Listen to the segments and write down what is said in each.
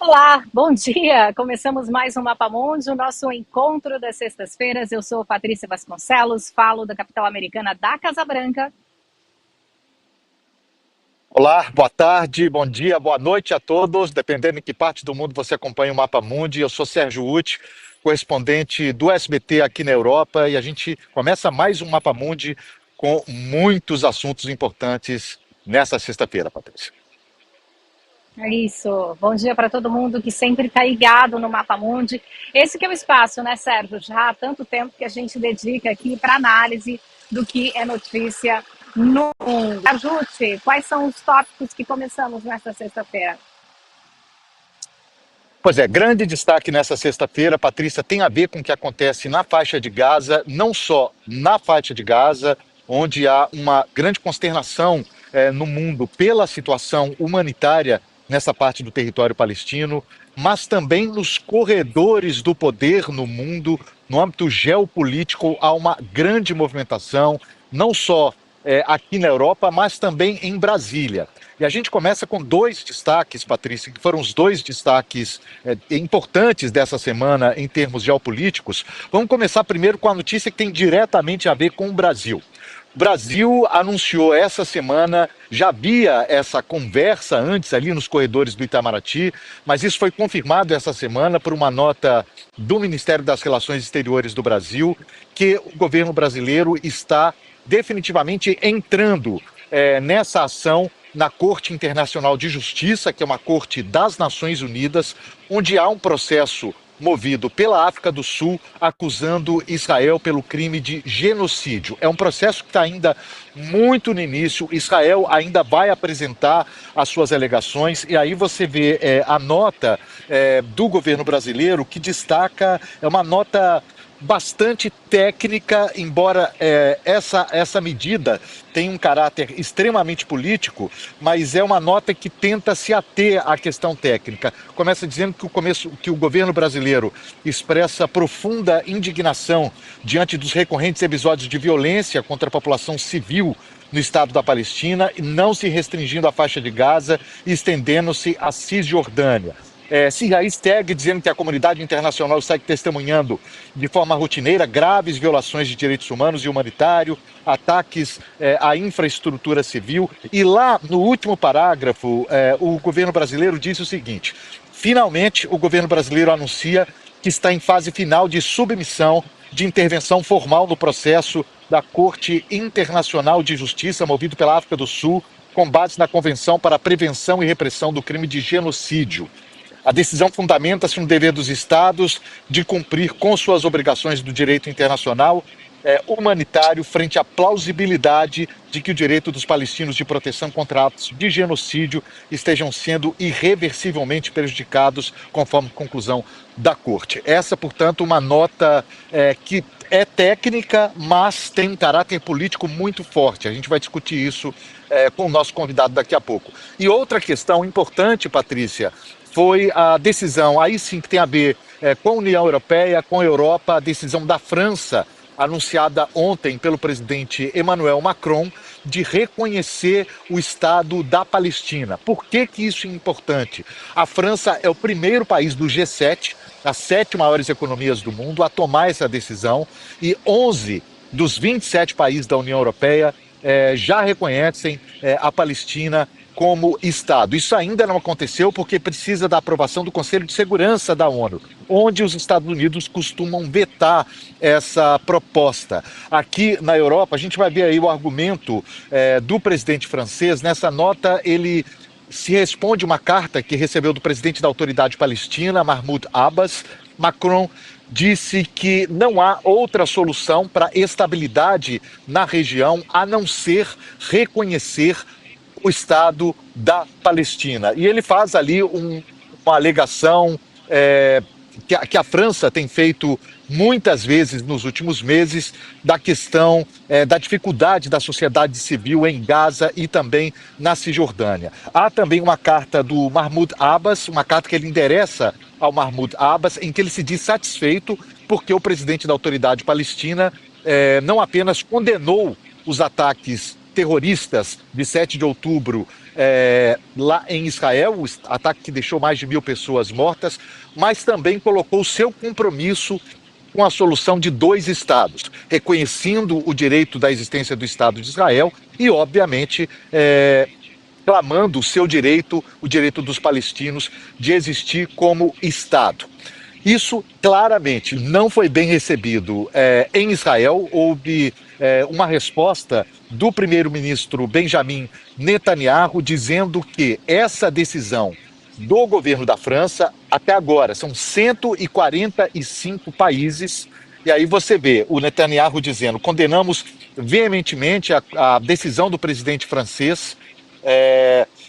Olá, bom dia! Começamos mais um Mapa Mundi, o nosso encontro das sextas-feiras. Eu sou Patrícia Vasconcelos, falo da capital americana da Casa Branca. Olá, boa tarde, bom dia, boa noite a todos, dependendo em que parte do mundo você acompanha o Mapa Mundi. Eu sou Sérgio Uti, correspondente do SBT aqui na Europa, e a gente começa mais um Mapa Mundi com muitos assuntos importantes nessa sexta-feira, Patrícia. É isso, bom dia para todo mundo que sempre está ligado no Mapa Mundi. Esse que é o espaço, né, Sérgio? Já há tanto tempo que a gente dedica aqui para análise do que é notícia no mundo. Ajude, quais são os tópicos que começamos nesta sexta-feira? Pois é, grande destaque nessa sexta-feira, Patrícia, tem a ver com o que acontece na faixa de Gaza, não só na faixa de Gaza, onde há uma grande consternação no mundo pela situação humanitária nessa parte do território palestino, mas também nos corredores do poder no mundo, no âmbito geopolítico, há uma grande movimentação, não só aqui na Europa, mas também em Brasília. E a gente começa com dois destaques, Patrícia, que foram os dois destaques importantes dessa semana em termos geopolíticos. Vamos começar primeiro com a notícia que tem diretamente a ver com o Brasil. O Brasil anunciou essa semana, já havia essa conversa antes ali nos corredores do Itamaraty, mas isso foi confirmado essa semana por uma nota do Ministério das Relações Exteriores do Brasil, que o governo brasileiro está definitivamente entrando nessa ação na Corte Internacional de Justiça, que é uma corte das Nações Unidas, onde há um processo movido pela África do Sul acusando Israel pelo crime de genocídio. É um processo que está ainda muito no início. Israel ainda vai apresentar as suas alegações e aí você vê a nota do governo brasileiro que destaca, é uma nota bastante técnica, embora essa medida tenha um caráter extremamente político, mas é uma nota que tenta se ater à questão técnica. Começa dizendo que o governo brasileiro expressa profunda indignação diante dos recorrentes episódios de violência contra a população civil no estado da Palestina, e não se restringindo à faixa de Gaza e estendendo-se à Cisjordânia. Sirraí segue dizendo que a comunidade internacional segue testemunhando de forma rotineira graves violações de direitos humanos e humanitários, ataques à infraestrutura civil. E lá, no último parágrafo, o governo brasileiro disse o seguinte: finalmente, o governo brasileiro anuncia que está em fase final de submissão de intervenção formal no processo da Corte Internacional de Justiça, movido pela África do Sul, com base na Convenção para a Prevenção e Repressão do Crime de Genocídio. A decisão fundamenta-se no dever dos Estados de cumprir com suas obrigações do direito internacional humanitário frente à plausibilidade de que o direito dos palestinos de proteção contra atos de genocídio estejam sendo irreversivelmente prejudicados, conforme conclusão da Corte. Essa, portanto, uma nota que é técnica, mas tem um caráter político muito forte. A gente vai discutir isso com o nosso convidado daqui a pouco. E outra questão importante, Patrícia, foi a decisão, aí sim que tem a ver com a União Europeia, com a Europa, a decisão da França, anunciada ontem pelo presidente Emmanuel Macron, de reconhecer o Estado da Palestina. Por que que isso é importante? A França é o primeiro país do G7, as 7 maiores economias do mundo, a tomar essa decisão, e 11 dos 27 países da União Europeia já reconhecem a Palestina como Estado. Isso ainda não aconteceu porque precisa da aprovação do Conselho de Segurança da ONU, onde os Estados Unidos costumam vetar essa proposta. Aqui na Europa, a gente vai ver aí o argumento do presidente francês. Nessa nota, ele se responde uma carta que recebeu do presidente da Autoridade Palestina, Mahmoud Abbas. Macron disse que não há outra solução para estabilidade na região a não ser reconhecer o Estado da Palestina. E ele faz ali uma alegação que a França tem feito muitas vezes nos últimos meses, da questão da dificuldade da sociedade civil em Gaza e também na Cisjordânia. Há também uma carta do Mahmoud Abbas, uma carta que ele endereça ao Mahmoud Abbas, em que ele se diz satisfeito porque o presidente da Autoridade Palestina não apenas condenou os ataques terroristas de 7 de outubro lá em Israel, o ataque que deixou mais de 1.000 pessoas mortas, mas também colocou o seu compromisso com a solução de dois estados, reconhecendo o direito da existência do Estado de Israel e, obviamente, clamando o seu direito, o direito dos palestinos de existir como Estado. Isso claramente não foi bem recebido em Israel. Houve uma resposta do primeiro-ministro Benjamin Netanyahu dizendo que essa decisão do governo da França, até agora, são 145 países. E aí você vê o Netanyahu dizendo: condenamos veementemente a decisão do presidente francês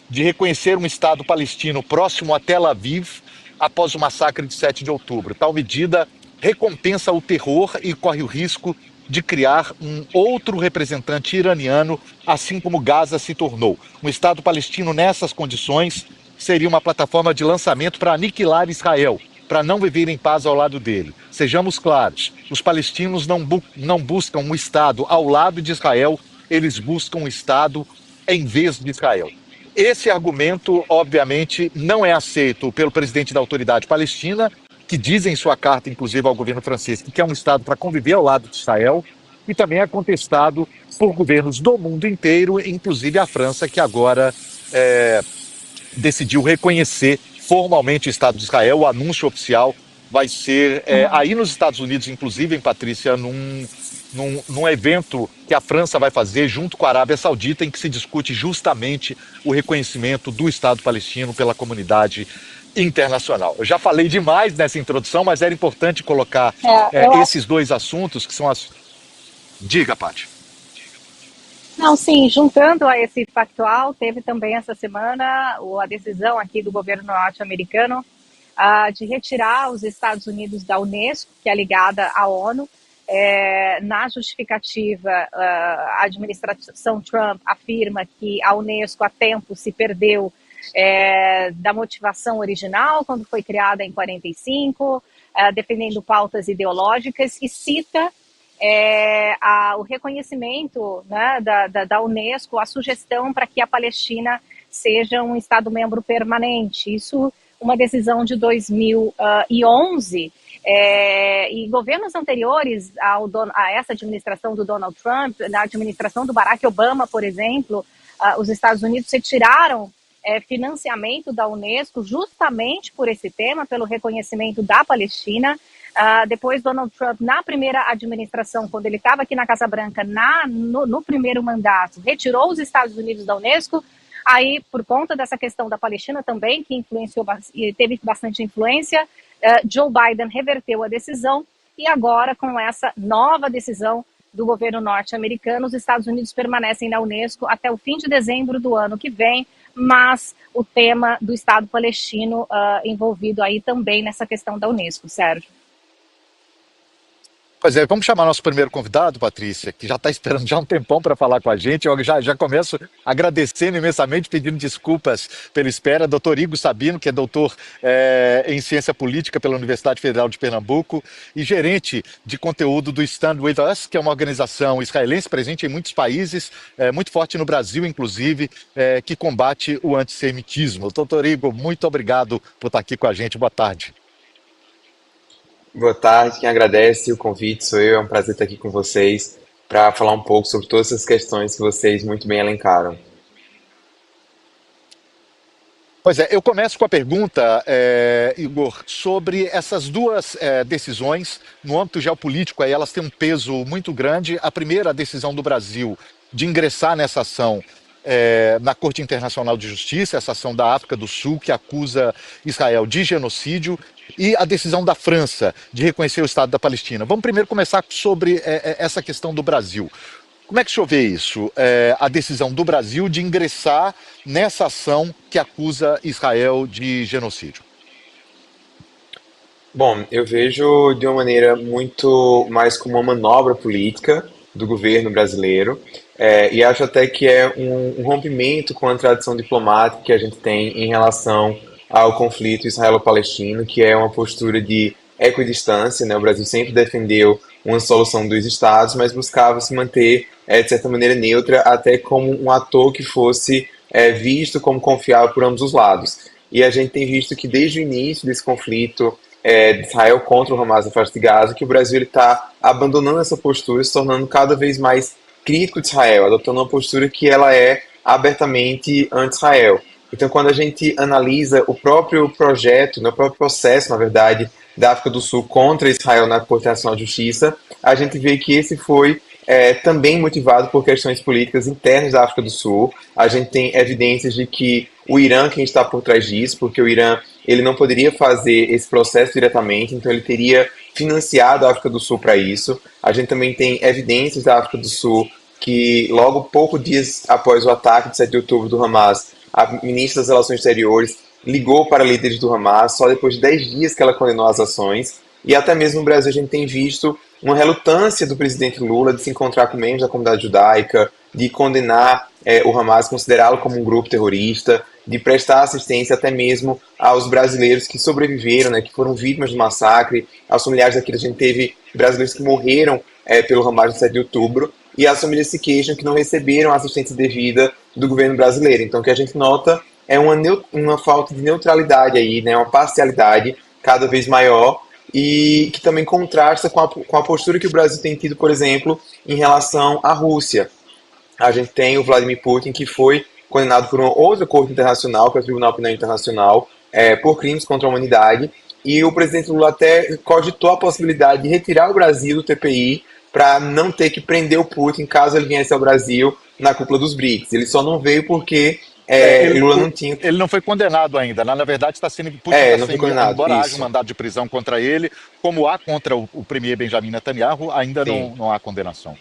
de reconhecer um Estado palestino próximo a Tel Aviv após o massacre de 7 de outubro. Tal medida recompensa o terror e corre o risco de criar um outro representante iraniano, assim como Gaza se tornou. Um Estado palestino nessas condições seria uma plataforma de lançamento para aniquilar Israel, para não viver em paz ao lado dele. Sejamos claros, os palestinos não buscam um Estado ao lado de Israel, eles buscam um Estado em vez de Israel. Esse argumento, obviamente, não é aceito pelo presidente da Autoridade Palestina, que diz em sua carta, inclusive ao governo francês, que quer um Estado para conviver ao lado de Israel, e também é contestado por governos do mundo inteiro, inclusive a França, que agora decidiu reconhecer formalmente o Estado de Israel. O anúncio oficial vai ser aí nos Estados Unidos, inclusive, Patrícia, num evento que a França vai fazer junto com a Arábia Saudita, em que se discute justamente o reconhecimento do Estado palestino pela comunidade internacional. Eu já falei demais nessa introdução, mas era importante colocar esses dois assuntos, que são as... Diga, Paty. Não, sim, juntando a esse factual, teve também essa semana a decisão aqui do governo norte-americano de retirar os Estados Unidos da Unesco, que é ligada à ONU. Na justificativa, a administração Trump afirma que a Unesco há tempo se perdeu da motivação original, quando foi criada em 45, defendendo pautas ideológicas, e cita o reconhecimento, né, da Unesco, a sugestão para que a Palestina seja um Estado-membro permanente. Isso uma decisão de 2011, e governos anteriores a essa administração do Donald Trump, na administração do Barack Obama, por exemplo, os Estados Unidos retiraram financiamento da Unesco justamente por esse tema, pelo reconhecimento da Palestina. Depois, Donald Trump, na primeira administração, quando ele estava aqui na Casa Branca, no primeiro mandato, retirou os Estados Unidos da Unesco. Aí, por conta dessa questão da Palestina também, que teve bastante influência, Joe Biden reverteu a decisão, e agora, com essa nova decisão do governo norte-americano, os Estados Unidos permanecem na Unesco até o fim de dezembro do ano que vem, mas o tema do Estado palestino envolvido aí também nessa questão da Unesco, Sérgio. Pois é, vamos chamar nosso primeiro convidado, Patrícia, que já está esperando já um tempão para falar com a gente. Eu já começo agradecendo imensamente, pedindo desculpas pela espera. Doutor Igor Sabino, que é doutor em Ciência Política pela Universidade Federal de Pernambuco e gerente de conteúdo do Stand With Us, que é uma organização israelense presente em muitos países, muito forte no Brasil, inclusive, que combate o antissemitismo. Doutor Igor, muito obrigado por estar aqui com a gente. Boa tarde. Boa tarde, quem agradece o convite sou eu, é um prazer estar aqui com vocês para falar um pouco sobre todas essas questões que vocês muito bem elencaram. Pois é, eu começo com a pergunta, Igor, sobre essas duas decisões no âmbito geopolítico, aí elas têm um peso muito grande. A primeira, a decisão do Brasil de ingressar nessa ação na Corte Internacional de Justiça, essa ação da África do Sul que acusa Israel de genocídio, e a decisão da França de reconhecer o Estado da Palestina. Vamos primeiro começar sobre essa questão do Brasil. Como é que o senhor vê isso? A decisão do Brasil de ingressar nessa ação que acusa Israel de genocídio? Bom, eu vejo de uma maneira muito mais como uma manobra política do governo brasileiro, e acho até que é um rompimento com a tradição diplomática que a gente tem em relação ao conflito israelo-palestino, que é uma postura de equidistância, né? O Brasil sempre defendeu uma solução dos estados, mas buscava se manter de certa maneira, neutra, até como um ator que fosse visto como confiável por ambos os lados. E a gente tem visto que desde o início desse conflito de Israel contra o Hamas na faixa de Gaza, que o Brasil está abandonando essa postura, se tornando cada vez mais crítico de Israel, adotando uma postura que ela é abertamente anti-Israel. Então, quando a gente analisa o próprio projeto, o próprio processo, na verdade, da África do Sul contra Israel na Corte Internacional de Justiça, a gente vê que esse foi também motivado por questões políticas internas da África do Sul. A gente tem evidências de que o Irã quem está por trás disso, porque o Irã ele não poderia fazer esse processo diretamente, então ele teria financiado a África do Sul para isso. A gente também tem evidências da África do Sul que logo poucos dias após o ataque de 7 de outubro do Hamas, a ministra das Relações Exteriores ligou para líderes do Hamas só depois de 10 dias que ela condenou as ações. E até mesmo no Brasil a gente tem visto uma relutância do presidente Lula de se encontrar com membros da comunidade judaica, de condenar o Hamas, considerá-lo como um grupo terrorista, de prestar assistência até mesmo aos brasileiros que sobreviveram, né, que foram vítimas do massacre, aos familiares daqueles. A gente teve brasileiros que morreram pelo Hamas no 7 de outubro, e as famílias se queixam que não receberam a assistência devida do governo brasileiro. Então o que a gente nota é uma falta de neutralidade aí, né, uma parcialidade cada vez maior, e que também contrasta com a postura que o Brasil tem tido, por exemplo, em relação à Rússia. A gente tem o Vladimir Putin, que foi condenado por uma outra corte internacional, que é o Tribunal Penal Internacional, por crimes contra a humanidade, e o presidente Lula até cogitou a possibilidade de retirar o Brasil do TPI para não ter que prender o Putin caso ele viesse ao Brasil na cúpula dos BRICS. Ele só não veio porque Lula não tinha... Ele não foi condenado ainda, né? Na verdade está sendo Putin não foi condenado, embora isso. haja um mandado de prisão contra ele, como há contra o premier Benjamin Netanyahu, ainda não há condenação.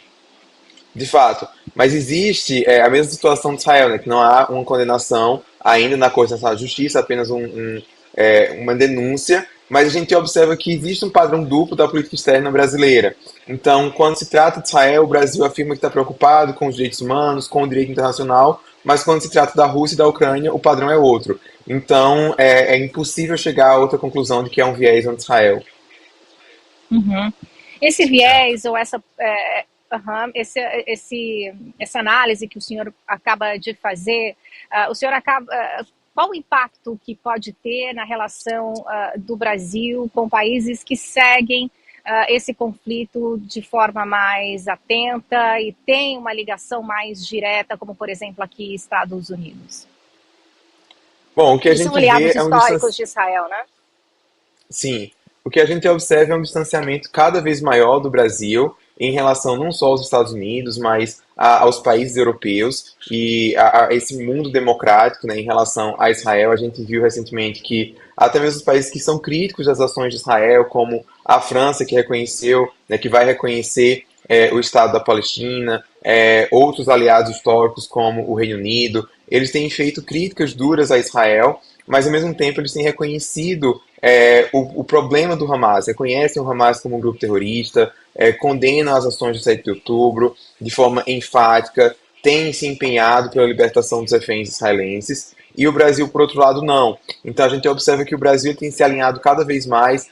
De fato, mas existe a mesma situação de Israel, né, que não há uma condenação ainda na Corte Internacional de Justiça, apenas uma denúncia, mas a gente observa que existe um padrão duplo da política externa brasileira. Então, quando se trata de Israel, o Brasil afirma que está preocupado com os direitos humanos, com o direito internacional, mas quando se trata da Rússia e da Ucrânia, o padrão é outro. Então, é impossível chegar a outra conclusão de que é um viés anti-Israel. Uhum. Esse viés ou essa análise que o senhor acaba de fazer, qual o impacto que pode ter na relação do Brasil com países que seguem esse conflito de forma mais atenta e tem uma ligação mais direta, como por exemplo aqui Estados Unidos? Bom, o que a gente são aliados vê é históricos de Israel, né? Sim, o que a gente observa é um distanciamento cada vez maior do Brasil em relação não só aos Estados Unidos, mas aos países europeus e a esse mundo democrático, né, em relação a Israel. A gente viu recentemente que até mesmo os países que são críticos das ações de Israel, como a França, que reconheceu, né, que vai reconhecer o Estado da Palestina, outros aliados históricos, como o Reino Unido, eles têm feito críticas duras a Israel, mas ao mesmo tempo eles têm reconhecido o problema do Hamas, reconhecem o Hamas como um grupo terrorista, condenam as ações do 7 de outubro de forma enfática, têm se empenhado pela libertação dos reféns israelenses, e o Brasil, por outro lado, não. Então a gente observa que o Brasil tem se alinhado cada vez mais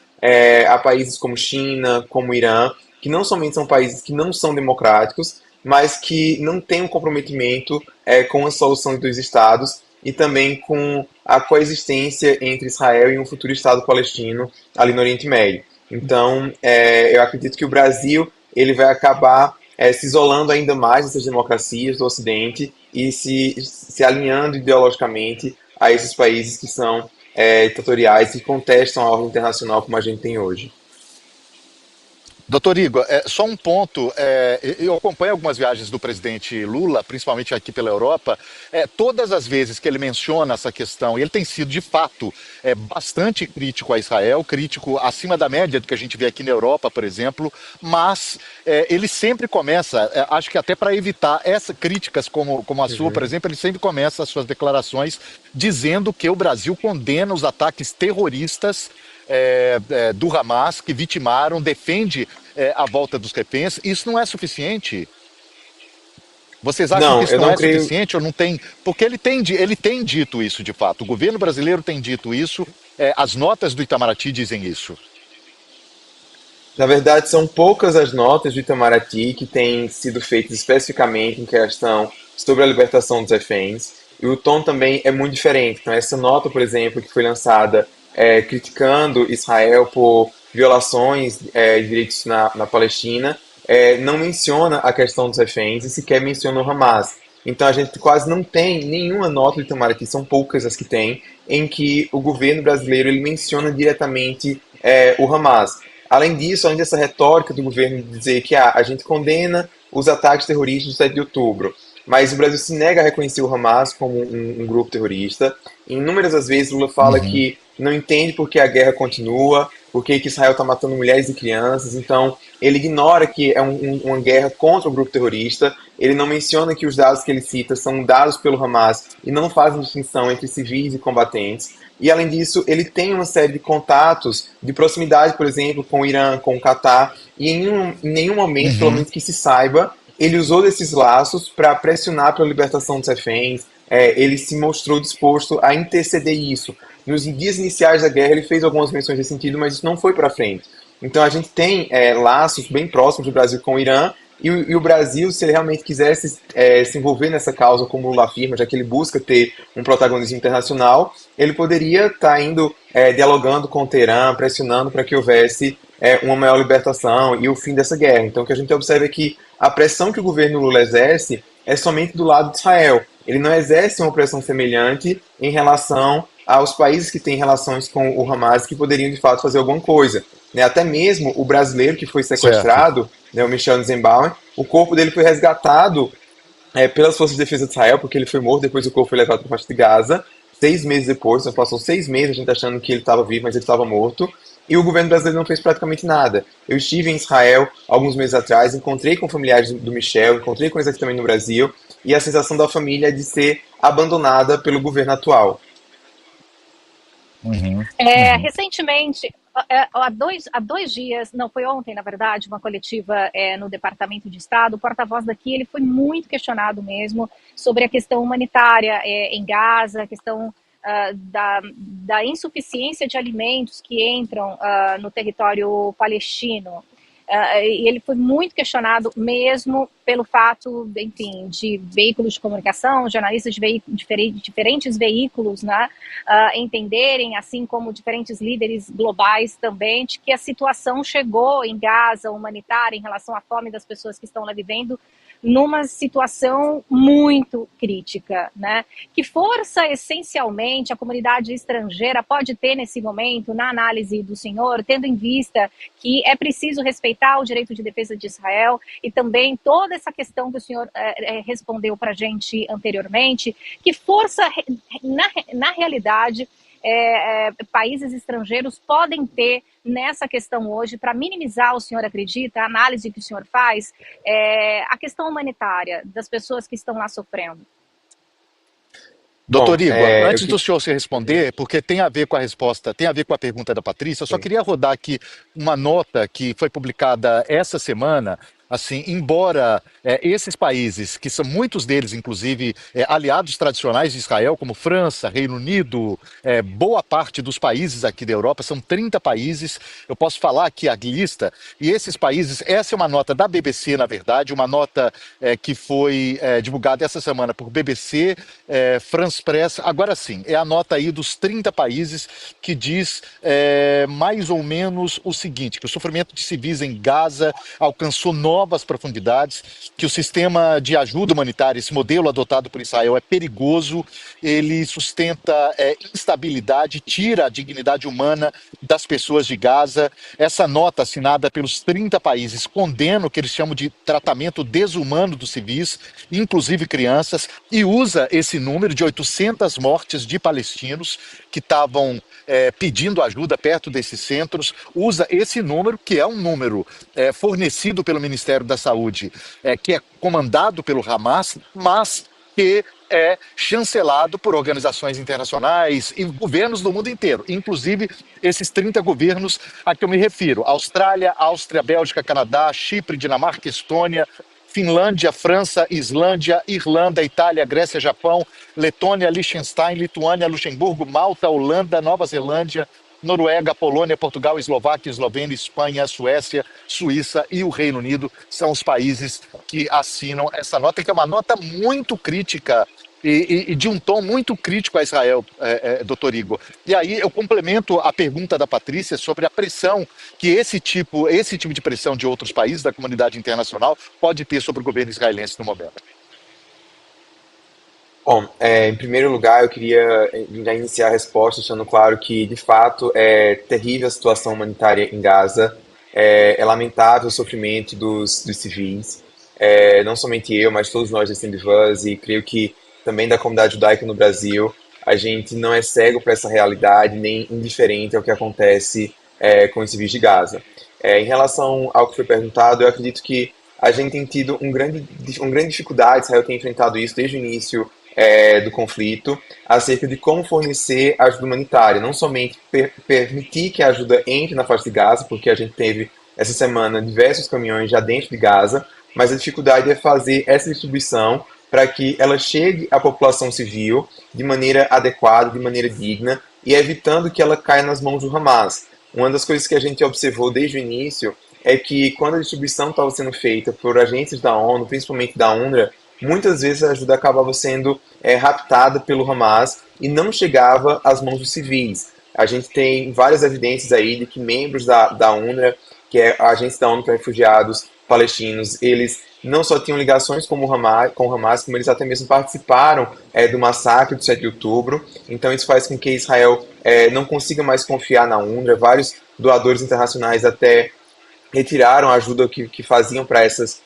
a países como China, como Irã, que não somente são países que não são democráticos, mas que não têm um comprometimento com a solução dos estados e também com a coexistência entre Israel e um futuro Estado palestino ali no Oriente Médio. Então, eu acredito que o Brasil ele vai acabar se isolando ainda mais dessas democracias do Ocidente e se alinhando ideologicamente a esses países que são ditatoriais e contestam a ordem internacional como a gente tem hoje. Doutor Igor, só um ponto, eu acompanho algumas viagens do presidente Lula, principalmente aqui pela Europa, todas as vezes que ele menciona essa questão, e ele tem sido de fato bastante crítico a Israel, crítico acima da média do que a gente vê aqui na Europa, por exemplo, mas ele sempre começa, acho que até para evitar essas críticas como a sua, por exemplo, ele sempre começa as suas declarações dizendo que o Brasil condena os ataques terroristas do Hamas, que vitimaram, defende a volta dos reféns. Isso não é suficiente? Vocês acham que isso não é suficiente ou não tem? Porque ele tem dito isso de fato. O governo brasileiro tem dito isso. As notas do Itamaraty dizem isso. Na verdade, são poucas as notas do Itamaraty que têm sido feitas especificamente em questão sobre a libertação dos reféns, e o tom também é muito diferente. Então, essa nota, por exemplo, que foi lançada criticando Israel por violações de direitos na Palestina, não menciona a questão dos reféns e sequer menciona o Hamas. Então, a gente quase não tem nenhuma nota do Itamaraty, são poucas as que tem, em que o governo brasileiro ele menciona diretamente o Hamas. Além disso, além dessa retórica do governo de dizer que a gente condena os ataques terroristas do 7 de outubro, mas o Brasil se nega a reconhecer o Hamas como um grupo terrorista. Inúmeras das vezes Lula fala Uhum. que não entende por que a guerra continua, por que Israel está matando mulheres e crianças, então ele ignora que é uma guerra contra o grupo terrorista, ele não menciona que os dados que ele cita são dados pelo Hamas e não fazem distinção entre civis e combatentes. E, além disso, ele tem uma série de contatos de proximidade, por exemplo, com o Irã, com o Catar, e em nenhum momento, pelo Uhum. menos que se saiba, ele usou desses laços para pressionar pela libertação dos reféns, ele se mostrou disposto a interceder isso. Nos dias iniciais da guerra, ele fez algumas menções nesse sentido, mas isso não foi para frente. Então, a gente tem laços bem próximos do Brasil com o Irã, e o Brasil, se ele realmente quisesse se envolver nessa causa, como o Lula afirma, já que ele busca ter um protagonismo internacional, ele poderia estar indo dialogando com o Teherã, pressionando para que houvesse uma maior libertação e o fim dessa guerra. Então, o que a gente observa é que a pressão que o governo Lula exerce é somente do lado de Israel. Ele não exerce uma pressão semelhante em relação aos países que têm relações com o Hamas que poderiam, de fato, fazer alguma coisa. Né? Até mesmo o brasileiro que foi Certo. sequestrado, né, o Michel Nzenbauer, o corpo dele foi resgatado pelas forças de defesa de Israel, porque ele foi morto, depois o corpo foi levado para a faixa de Gaza, 6 meses depois, então passou 6 meses a gente achando que ele estava vivo, mas ele estava morto, e o governo brasileiro não fez praticamente nada. Eu estive em Israel alguns meses atrás, encontrei com familiares do Michel, encontrei com eles aqui também no Brasil, e a sensação da família é de ser abandonada pelo governo atual. Uhum. Uhum. Recentemente, há dois dias, não foi ontem, na verdade, uma coletiva no Departamento de Estado, o porta-voz daqui ele foi muito questionado mesmo sobre a questão humanitária em Gaza, a questão da insuficiência de alimentos que entram no território palestino. E ele foi muito questionado mesmo pelo fato, enfim, de veículos de comunicação, jornalistas de diferentes veículos, né, entenderem, assim como diferentes líderes globais também, de que a situação chegou em Gaza, humanitária, em relação à fome das pessoas que estão lá vivendo, numa situação muito crítica, né? Que força, essencialmente, a comunidade estrangeira pode ter nesse momento, na análise do senhor, tendo em vista que é preciso respeitar o direito de defesa de Israel e também toda essa questão que o senhor respondeu para a gente anteriormente, que força, na realidade, países estrangeiros podem ter nessa questão hoje, para minimizar, o senhor acredita, a análise que o senhor faz, a questão humanitária das pessoas que estão lá sofrendo? Doutor Bom, Igor, eu antes do que. senhor se responder, porque tem a ver com a resposta, tem a ver com a pergunta da Patrícia, eu só Sim. queria rodar aqui uma nota que foi publicada essa semana. Assim, embora esses países, que são muitos deles, inclusive, aliados tradicionais de Israel, como França, Reino Unido, boa parte dos países aqui da Europa, são 30 países, eu posso falar aqui a lista, e esses países, essa é uma nota da BBC, na verdade, uma nota que foi divulgada essa semana por BBC, France Press. Agora sim, é a nota aí dos 30 países que diz mais ou menos o seguinte, que o sofrimento de civis em Gaza alcançou novas profundidades, que o sistema de ajuda humanitária, esse modelo adotado por Israel, é perigoso, ele sustenta instabilidade, tira a dignidade humana das pessoas de Gaza. Essa nota, assinada pelos 30 países, condena o que eles chamam de tratamento desumano dos civis, inclusive crianças, e usa esse número de 800 mortes de palestinos que estavam pedindo ajuda perto desses centros, usa esse número, que é um número fornecido pelo Ministério da Saúde, que é comandado pelo Hamas, mas que é chancelado por organizações internacionais e governos do mundo inteiro, inclusive esses 30 governos a que eu me refiro: Austrália, Áustria, Bélgica, Canadá, Chipre, Dinamarca, Estônia, Finlândia, França, Islândia, Irlanda, Itália, Grécia, Japão, Letônia, Liechtenstein, Lituânia, Luxemburgo, Malta, Holanda, Nova Zelândia, Noruega, Polônia, Portugal, Eslováquia, Eslovênia, Espanha, Suécia, Suíça e o Reino Unido são os países que assinam essa nota, que é uma nota muito crítica e de um tom muito crítico a Israel, doutor Igor. E aí eu complemento a pergunta da Patrícia sobre a pressão que esse tipo de pressão de outros países, da comunidade internacional, pode ter sobre o governo israelense no momento. Bom, em primeiro lugar, eu queria já iniciar a resposta deixando claro que, de fato, é terrível a situação humanitária em Gaza, é lamentável o sofrimento dos civis, não somente eu, mas todos nós da Stand With Us, e creio que também da comunidade judaica no Brasil, a gente não é cego para essa realidade, nem indiferente ao que acontece com os civis de Gaza. Em relação ao que foi perguntado, eu acredito que a gente tem tido uma grande dificuldade, Israel tem enfrentado isso desde o início do conflito, acerca de como fornecer ajuda humanitária, não somente permitir que a ajuda entre na faixa de Gaza, porque a gente teve essa semana diversos caminhões já dentro de Gaza, mas a dificuldade é fazer essa distribuição para que ela chegue à população civil de maneira adequada, de maneira digna, e evitando que ela caia nas mãos do Hamas. Uma das coisas que a gente observou desde o início é que quando a distribuição estava sendo feita por agentes da ONU, principalmente da UNRWA, muitas vezes a ajuda acabava sendo raptada pelo Hamas e não chegava às mãos dos civis. A gente tem várias evidências aí de que membros da UNRWA, que é a Agência da ONU para Refugiados Palestinos, eles não só tinham ligações com o Hamas, como eles até mesmo participaram do massacre do 7 de outubro. Então isso faz com que Israel não consiga mais confiar na UNRWA. Vários doadores internacionais até retiraram a ajuda que faziam para essas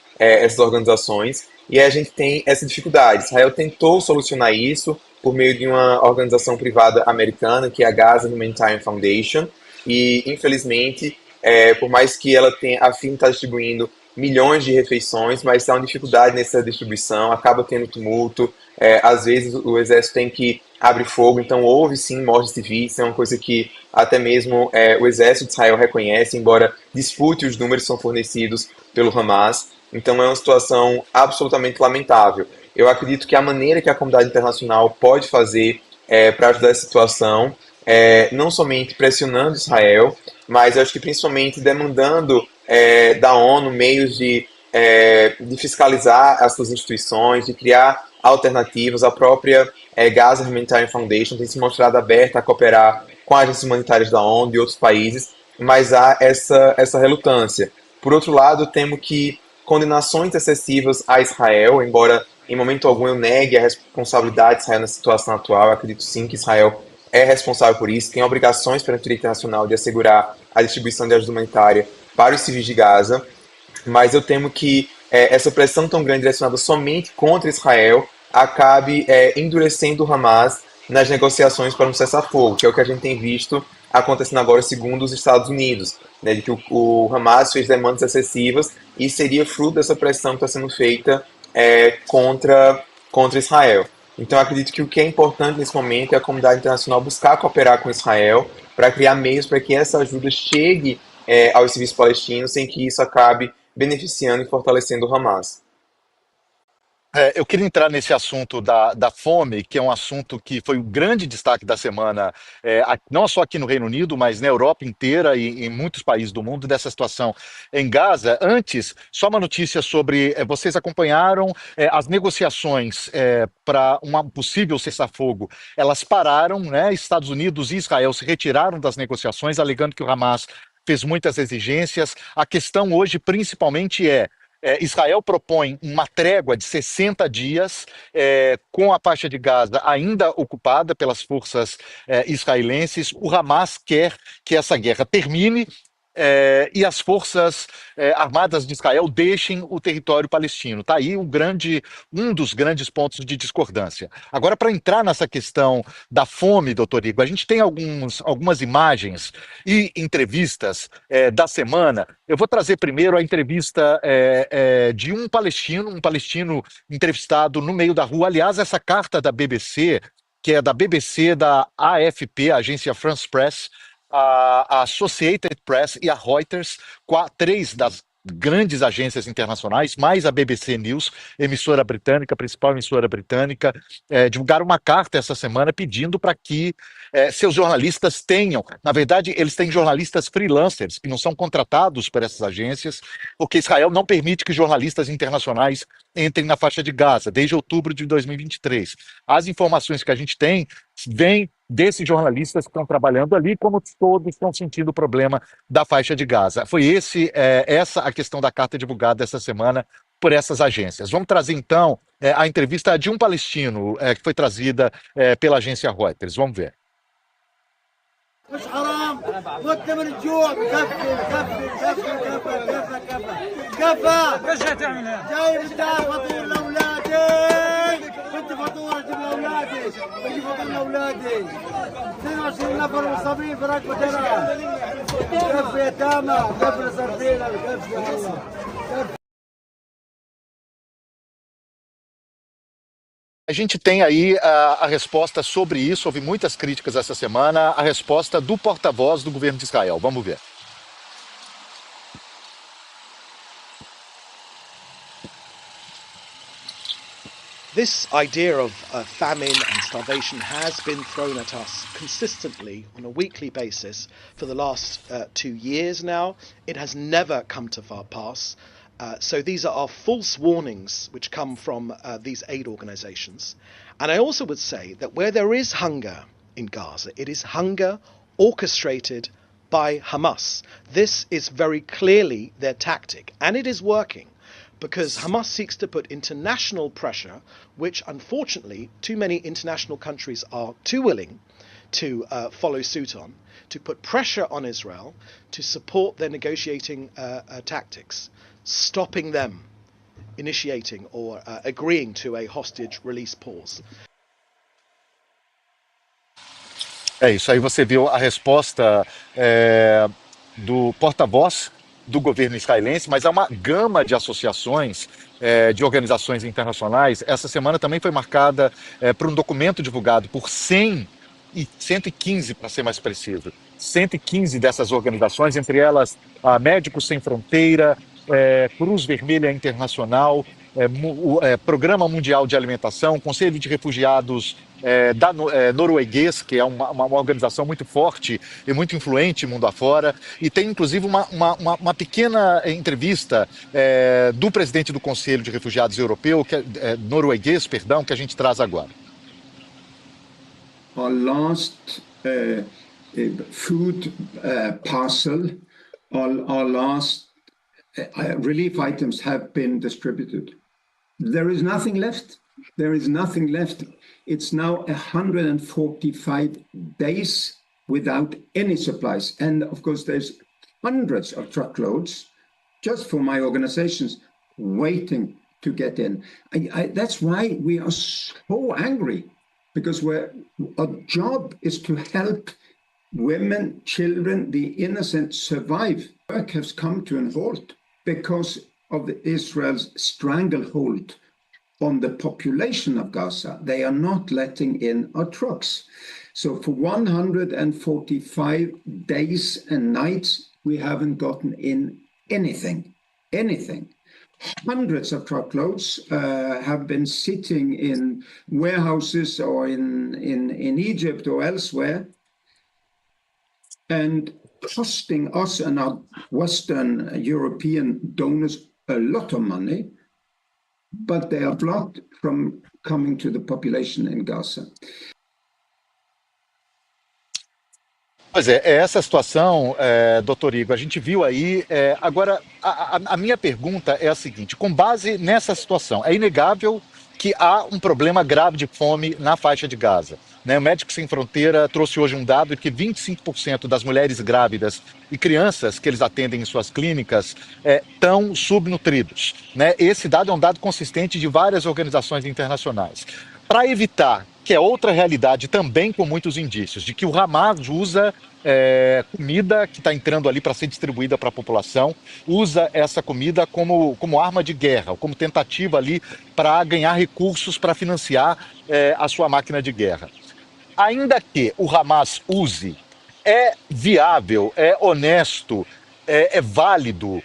organizações. E aí a gente tem essa dificuldade. Israel tentou solucionar isso por meio de uma organização privada americana, que é a Gaza Humanitarian Foundation, e infelizmente, por mais que ela tenha a fim de estar distribuindo milhões de refeições, mas há uma dificuldade nessa distribuição, acaba tendo tumulto, às vezes o exército tem que abrir fogo, então houve sim mortes civis, é uma coisa que até mesmo o exército de Israel reconhece, embora dispute os números que são fornecidos pelo Hamas. Então é uma situação absolutamente lamentável. Eu acredito que a maneira que a comunidade internacional pode fazer para ajudar essa situação, não somente pressionando Israel, mas eu acho que principalmente demandando da ONU meios de fiscalizar as suas instituições, de criar alternativas. A própria Gaza Humanitarian Foundation tem se mostrado aberta a cooperar com agências humanitárias da ONU e outros países, mas há essa relutância. Por outro lado, temo que condenações excessivas a Israel, embora em momento algum eu negue a responsabilidade de Israel na situação atual, eu acredito sim que Israel é responsável por isso, tem obrigações perante o direito internacional de assegurar a distribuição de ajuda humanitária para os civis de Gaza, mas eu temo que essa pressão tão grande direcionada somente contra Israel acabe endurecendo o Hamas nas negociações para um cessar-fogo, que é o que a gente tem visto acontecendo agora segundo os Estados Unidos, né, de que o Hamas fez demandas excessivas e seria fruto dessa pressão que está sendo feita contra Israel. Então, eu acredito que o que é importante nesse momento é a comunidade internacional buscar cooperar com Israel para criar meios para que essa ajuda chegue aos civis palestinos sem que isso acabe beneficiando e fortalecendo o Hamas. Eu queria entrar nesse assunto da fome, que é um assunto que foi o grande destaque da semana, não só aqui no Reino Unido, mas na Europa inteira e em muitos países do mundo, dessa situação em Gaza. Antes, só uma notícia sobre. Vocês acompanharam as negociações para um possível cessar-fogo. Elas pararam, né? Estados Unidos e Israel se retiraram das negociações, alegando que o Hamas fez muitas exigências. A questão hoje, principalmente, Israel propõe uma trégua de 60 dias, com a faixa de Gaza ainda ocupada pelas forças israelenses. O Hamas quer que essa guerra termine. E as forças armadas de Israel deixem o território palestino. Está aí um dos grandes pontos de discordância. Agora, para entrar nessa questão da fome, doutor Igor, a gente tem algumas imagens e entrevistas da semana. Eu vou trazer primeiro a entrevista de um palestino entrevistado no meio da rua. Aliás, essa carta da BBC, que é da BBC, da AFP, a agência France Press, a Associated Press e a Reuters, três das grandes agências internacionais, mais a BBC News, emissora britânica, principal emissora britânica, divulgaram uma carta essa semana pedindo para que seus jornalistas tenham, na verdade, eles têm jornalistas freelancers, que não são contratados por essas agências, porque Israel não permite que jornalistas internacionais entrem na faixa de Gaza, desde outubro de 2023. As informações que a gente tem vêm desses jornalistas que estão trabalhando ali, como todos estão sentindo o problema da faixa de Gaza. Foi essa a questão da carta divulgada essa semana por essas agências. Vamos trazer, então, a entrevista de um palestino que foi trazida pela agência Reuters. Vamos ver. مش حرام مت من الجوع كفي كفي كفي كفي كفي كفي كفى ايش هتعمل جايب انت فطور لاولادي كنت فطور اجيب لاولادي بجيب فطور لاولادي 22 نفر مصابين في ركبه ترى كفي يتامى كفي سردينه كفي الله كفي. A gente tem aí a resposta sobre isso, houve muitas críticas essa semana, a resposta do porta-voz do governo de Israel. Vamos ver. This idea of famine and starvation has been thrown at us consistently on a weekly basis for the last 2 years now. It has never come to pass. So these are false warnings which come from these aid organizations. And I also would say that where there is hunger in Gaza, it is hunger orchestrated by Hamas. This is very clearly their tactic, and it is working because Hamas seeks to put international pressure, which unfortunately too many international countries are too willing to follow suit on, to put pressure on Israel to support their negotiating tactics, stopping them initiating or agreeing to a hostage release pause. É isso, aí você viu a resposta do porta-voz do governo israelense, mas há uma gama de associações, de organizações internacionais. Essa semana também foi marcada por um documento divulgado por 115, para ser mais preciso, 115 dessas organizações, entre elas a Médicos Sem Fronteira, Cruz Vermelha Internacional, Programa Mundial de Alimentação, Conselho de Refugiados norueguês, que é uma organização muito forte e muito influente mundo afora, e tem inclusive uma pequena entrevista do presidente do Conselho de Refugiados Europeu, norueguês, perdão, que a gente traz agora. Our last food parcel, our last relief items have been distributed. There is nothing left. There is nothing left. It's now 145 days without any supplies. And of course, there's hundreds of truckloads just for my organizations waiting to get in. That's why we are so angry, because our job is to help women, children, the innocent survive. Work has come to an halt because of Israel's stranglehold on the population of Gaza. They are not letting in our trucks. So for 145 days and nights, we haven't gotten in anything. Hundreds of truckloads have been sitting in warehouses or in Egypt or elsewhere, and costing us and our Western European donors a lot of money, but they are blocked from coming to the population in Gaza. Pois é essa situação, doutor Igor, a gente viu aí. Agora, a minha pergunta é a seguinte: com base nessa situação, é inegável que há um problema grave de fome na faixa de Gaza. Né? O Médicos Sem Fronteira trouxe hoje um dado de que 25% das mulheres grávidas e crianças que eles atendem em suas clínicas estão subnutridos. Né? Esse dado é um dado consistente de várias organizações internacionais. Para evitar, que é outra realidade também com muitos indícios, de que o Hamas usa comida que está entrando ali para ser distribuída para a população, usa essa comida como arma de guerra, como tentativa ali para ganhar recursos para financiar a sua máquina de guerra. Ainda que o Hamas use, é viável, é honesto, é válido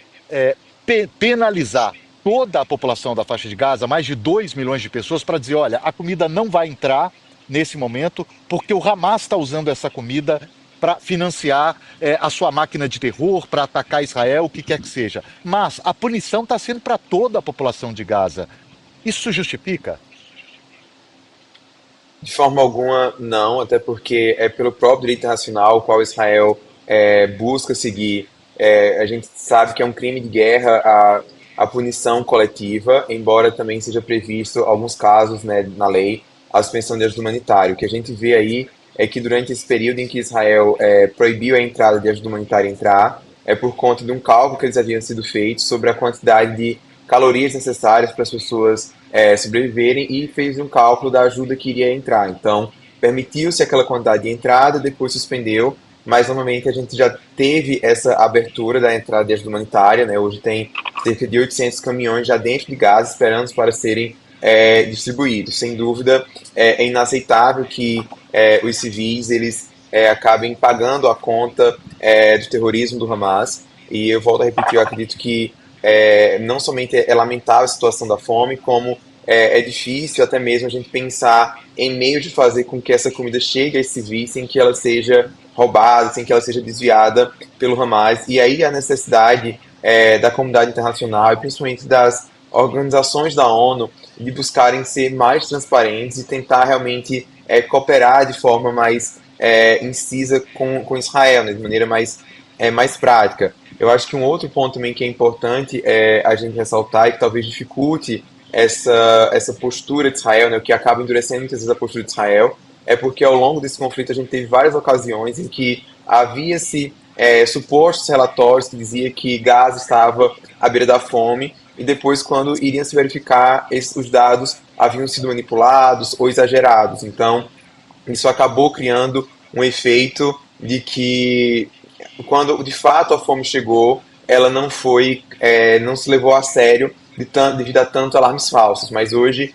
penalizar toda a população da faixa de Gaza, mais de 2 milhões de pessoas, para dizer, olha, a comida não vai entrar nesse momento, porque o Hamas está usando essa comida para financiar a sua máquina de terror, para atacar Israel, o que quer que seja. Mas a punição está sendo para toda a população de Gaza. Isso justifica? De forma alguma, não, até porque é pelo próprio direito internacional o qual Israel busca seguir. A gente sabe que é um crime de guerra a punição coletiva, embora também seja previsto alguns casos, né, na lei a suspensão de ajuda humanitária. O que a gente vê aí é que durante esse período em que Israel proibiu a entrada de ajuda humanitária entrar, é por conta de um cálculo que eles haviam sido feitos sobre a quantidade de calorias necessárias para as pessoas sobreviverem e fez um cálculo da ajuda que iria entrar. Então, permitiu-se aquela quantidade de entrada, depois suspendeu, mas normalmente a gente já teve essa abertura da entrada de ajuda humanitária, né? Hoje tem cerca de 800 caminhões já dentro de Gaza esperando para serem distribuídos. Sem dúvida, é inaceitável que os civis eles acabem pagando a conta do terrorismo do Hamas. E eu volto a repetir, eu acredito que não somente é lamentável a situação da fome, como é difícil até mesmo a gente pensar em meio de fazer com que essa comida chegue a esses civis sem que ela seja roubada, sem que ela seja desviada pelo Hamas. E aí a necessidade da comunidade internacional e principalmente das organizações da ONU de buscarem ser mais transparentes e tentar realmente cooperar de forma mais incisa com Israel, né, de maneira mais prática. Eu acho que um outro ponto também que é importante a gente ressaltar e que talvez dificulte essa postura de Israel, né, o que acaba endurecendo muitas vezes a postura de Israel, é porque ao longo desse conflito a gente teve várias ocasiões em que havia-se supostos relatórios que diziam que Gaza estava à beira da fome e depois, quando iriam se verificar, os dados haviam sido manipulados ou exagerados. Então, isso acabou criando um efeito de que quando de fato a fome chegou, ela não se levou a sério devido a tantos alarmes falsos. Mas hoje,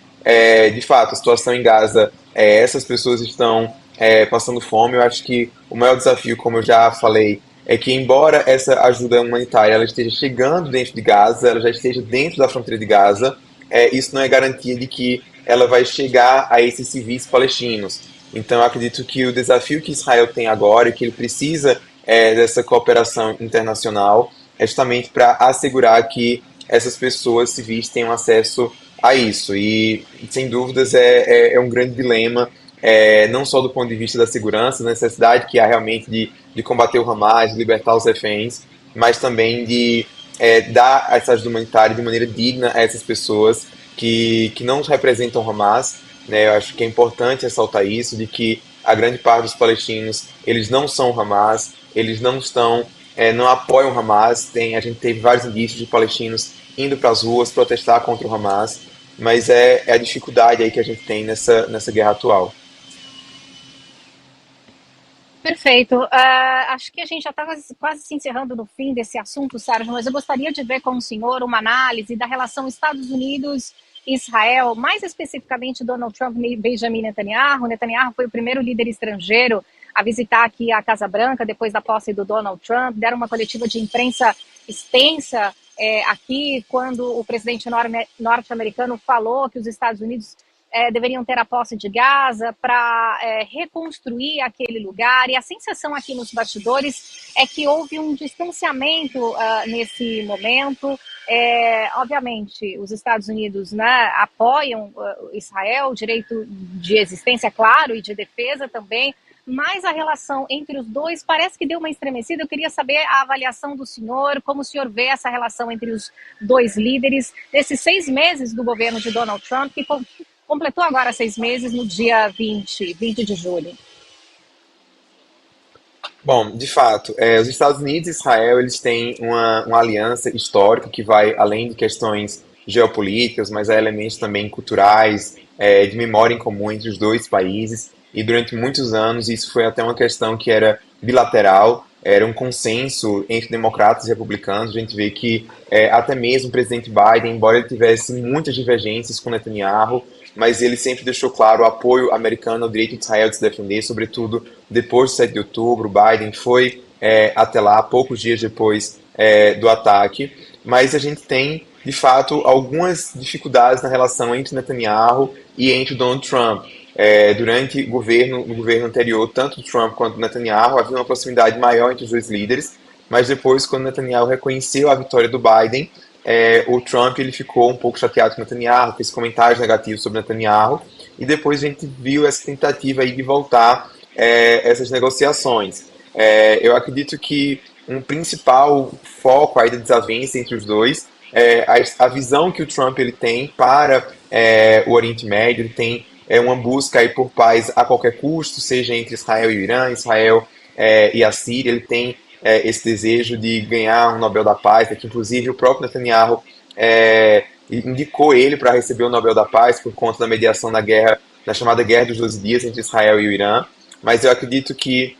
de fato, a situação em Gaza, essas pessoas estão passando fome. Eu acho que o maior desafio, como eu já falei, é que embora essa ajuda humanitária ela esteja chegando dentro de Gaza, ela já esteja dentro da fronteira de Gaza, isso não é garantia de que ela vai chegar a esses civis palestinos. Então eu acredito que o desafio que Israel tem agora, e que ele precisa dessa cooperação internacional, é justamente para assegurar que essas pessoas civis tenham acesso a isso. E, sem dúvidas, é um grande dilema, não só do ponto de vista da segurança, da necessidade que há realmente de combater o Hamas, de libertar os reféns, mas também de dar essa ajuda humanitária de maneira digna a essas pessoas que não representam o Hamas, né? Eu acho que é importante ressaltar isso, de que a grande parte dos palestinos, eles não são o Hamas, eles não apoiam o Hamas. A gente teve vários indícios de palestinos indo para as ruas protestar contra o Hamas, mas é a dificuldade aí que a gente tem nessa guerra atual. Perfeito. Acho que a gente já está quase se encerrando no fim desse assunto, Sérgio, mas eu gostaria de ver com o senhor uma análise da relação Estados Unidos-Israel, mais especificamente Donald Trump e Benjamin Netanyahu. Netanyahu foi o primeiro líder estrangeiro a visitar aqui a Casa Branca depois da posse do Donald Trump. Deram uma coletiva de imprensa extensa aqui quando o presidente norte-americano falou que os Estados Unidos deveriam ter a posse de Gaza para reconstruir aquele lugar, e a sensação aqui nos bastidores é que houve um distanciamento nesse momento. Obviamente, os Estados Unidos, né, apoiam Israel, o direito de existência, claro, e de defesa também, mas a relação entre os dois parece que deu uma estremecida. Eu queria saber a avaliação do senhor, como o senhor vê essa relação entre os dois líderes nesses 6 meses do governo de Donald Trump, que completou agora 6 meses no dia 20 de julho. Bom, de fato, os Estados Unidos e Israel eles têm uma aliança histórica que vai além de questões geopolíticas, mas há elementos também culturais, de memória em comum entre os dois países. E durante muitos anos isso foi até uma questão que era bilateral, era um consenso entre democratas e republicanos. A gente vê que até mesmo o presidente Biden, embora ele tivesse muitas divergências com Netanyahu, mas ele sempre deixou claro o apoio americano ao direito de Israel de se defender, sobretudo depois do 7 de outubro. Biden foi até lá, poucos dias depois do ataque. mas a gente tem, de fato, algumas dificuldades na relação entre Netanyahu e entre Donald Trump. Durante o governo anterior, tanto Trump quanto Netanyahu, havia uma proximidade maior entre os dois líderes, mas depois, quando Netanyahu reconheceu a vitória do Biden, o Trump ele ficou um pouco chateado com Netanyahu, fez comentários negativos sobre Netanyahu, e depois a gente viu essa tentativa aí de voltar essas negociações. Eu acredito que um principal foco aí da desavença entre os dois é a visão que o Trump ele tem para o Oriente Médio. Ele tem uma busca aí por paz a qualquer custo, seja entre Israel e o Irã, Israel e a Síria. Ele tem esse desejo de ganhar um Nobel da Paz, que inclusive o próprio Netanyahu indicou ele para receber o Nobel da Paz por conta da mediação da chamada Guerra dos 12 Dias entre Israel e o Irã. Mas eu acredito que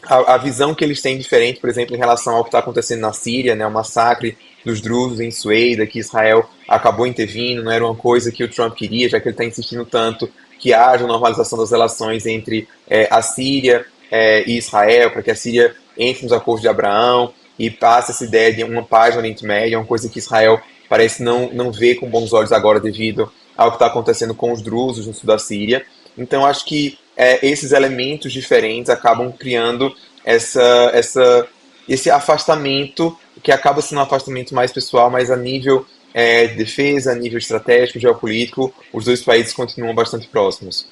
a visão que eles têm diferente, por exemplo, em relação ao que está acontecendo na Síria, né, o massacre dos drusos em Sueida, que Israel acabou intervindo, não era uma coisa que o Trump queria, já que ele está insistindo tanto que haja normalização das relações entre a Síria e Israel, para que a Síria entre nos acordos de Abraão e passe essa ideia de uma paz no Oriente Médio, uma coisa que Israel parece não ver com bons olhos agora devido ao que está acontecendo com os drusos no sul da Síria. Então, acho que esses elementos diferentes acabam criando esse afastamento, que acaba sendo um afastamento mais pessoal, mas a nível de defesa, a nível estratégico, geopolítico, os dois países continuam bastante próximos.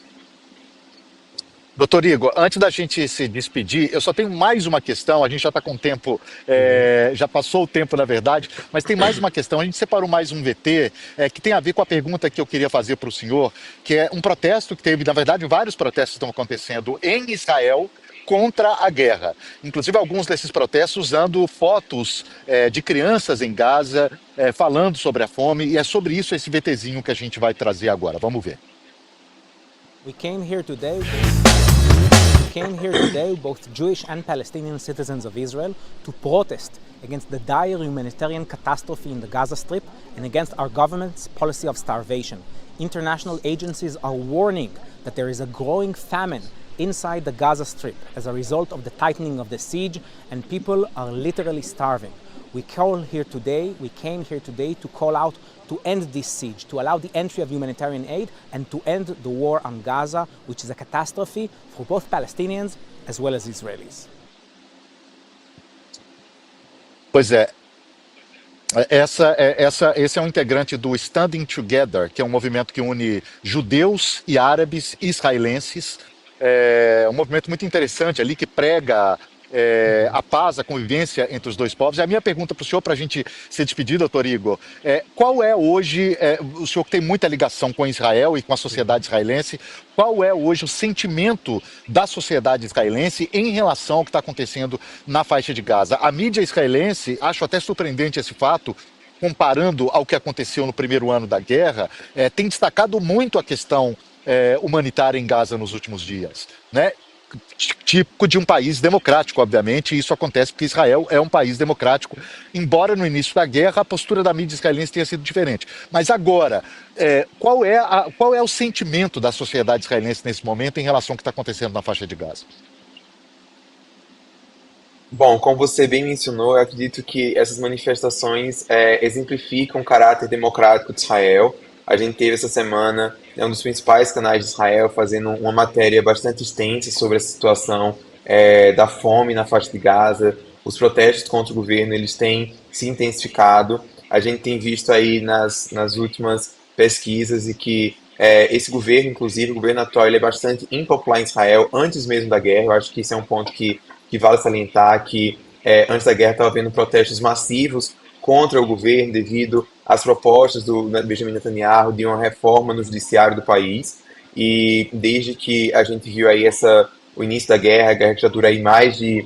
Doutor Igor, antes da gente se despedir, eu só tenho mais uma questão. A gente já está com o tempo, já passou o tempo, na verdade, mas tem mais uma questão. A gente separou mais um VT que tem a ver com a pergunta que eu queria fazer para o senhor, que é um protesto que teve, na verdade, vários protestos estão acontecendo em Israel contra a guerra. Inclusive, alguns desses protestos usando fotos de crianças em Gaza, falando sobre a fome, e é sobre isso esse VTzinho que a gente vai trazer agora. Vamos ver. We came here today, both Jewish and Palestinian citizens of Israel, to protest against the dire humanitarian catastrophe in the Gaza Strip and against our government's policy of starvation. International agencies are warning that there is a growing famine inside the Gaza Strip as a result of the tightening of the siege, and people are literally starving. We came here today to call out to end this siege, to allow the entry of humanitarian aid and to end the war on Gaza, which is a catastrophe for both Palestinians as well as Israelis. Pois é. Esse é um integrante do Standing Together, que é um movimento que une judeus e árabes israelenses. É um movimento muito interessante ali que prega a paz, a convivência entre os dois povos. E a minha pergunta para o senhor, para a gente se despedir, doutor Igor, qual é hoje, o senhor que tem muita ligação com Israel e com a sociedade israelense, qual é hoje o sentimento da sociedade israelense em relação ao que está acontecendo na faixa de Gaza? A mídia israelense, acho até surpreendente esse fato, comparando ao que aconteceu no primeiro ano da guerra, tem destacado muito a questão humanitária em Gaza nos últimos dias, né? Típico de um país democrático, obviamente, e isso acontece porque Israel é um país democrático, embora no início da guerra a postura da mídia israelense tenha sido diferente. Mas agora, qual é o sentimento da sociedade israelense nesse momento em relação ao que está acontecendo na faixa de Gaza? Bom, como você bem mencionou, eu acredito que essas manifestações exemplificam o caráter democrático de Israel. A gente teve essa semana um dos principais canais de Israel fazendo uma matéria bastante extensa sobre a situação da fome na faixa de Gaza. Os protestos contra o governo eles têm se intensificado. A gente tem visto aí nas últimas pesquisas e que esse governo, inclusive o governo atual, ele é bastante impopular em Israel antes mesmo da guerra. Eu acho que isso é um ponto que vale salientar, que antes da guerra estava havendo protestos massivos contra o governo devido às propostas do Benjamin Netanyahu de uma reforma no judiciário do país. E desde que a gente viu aí o início da guerra, a guerra que já dura aí mais de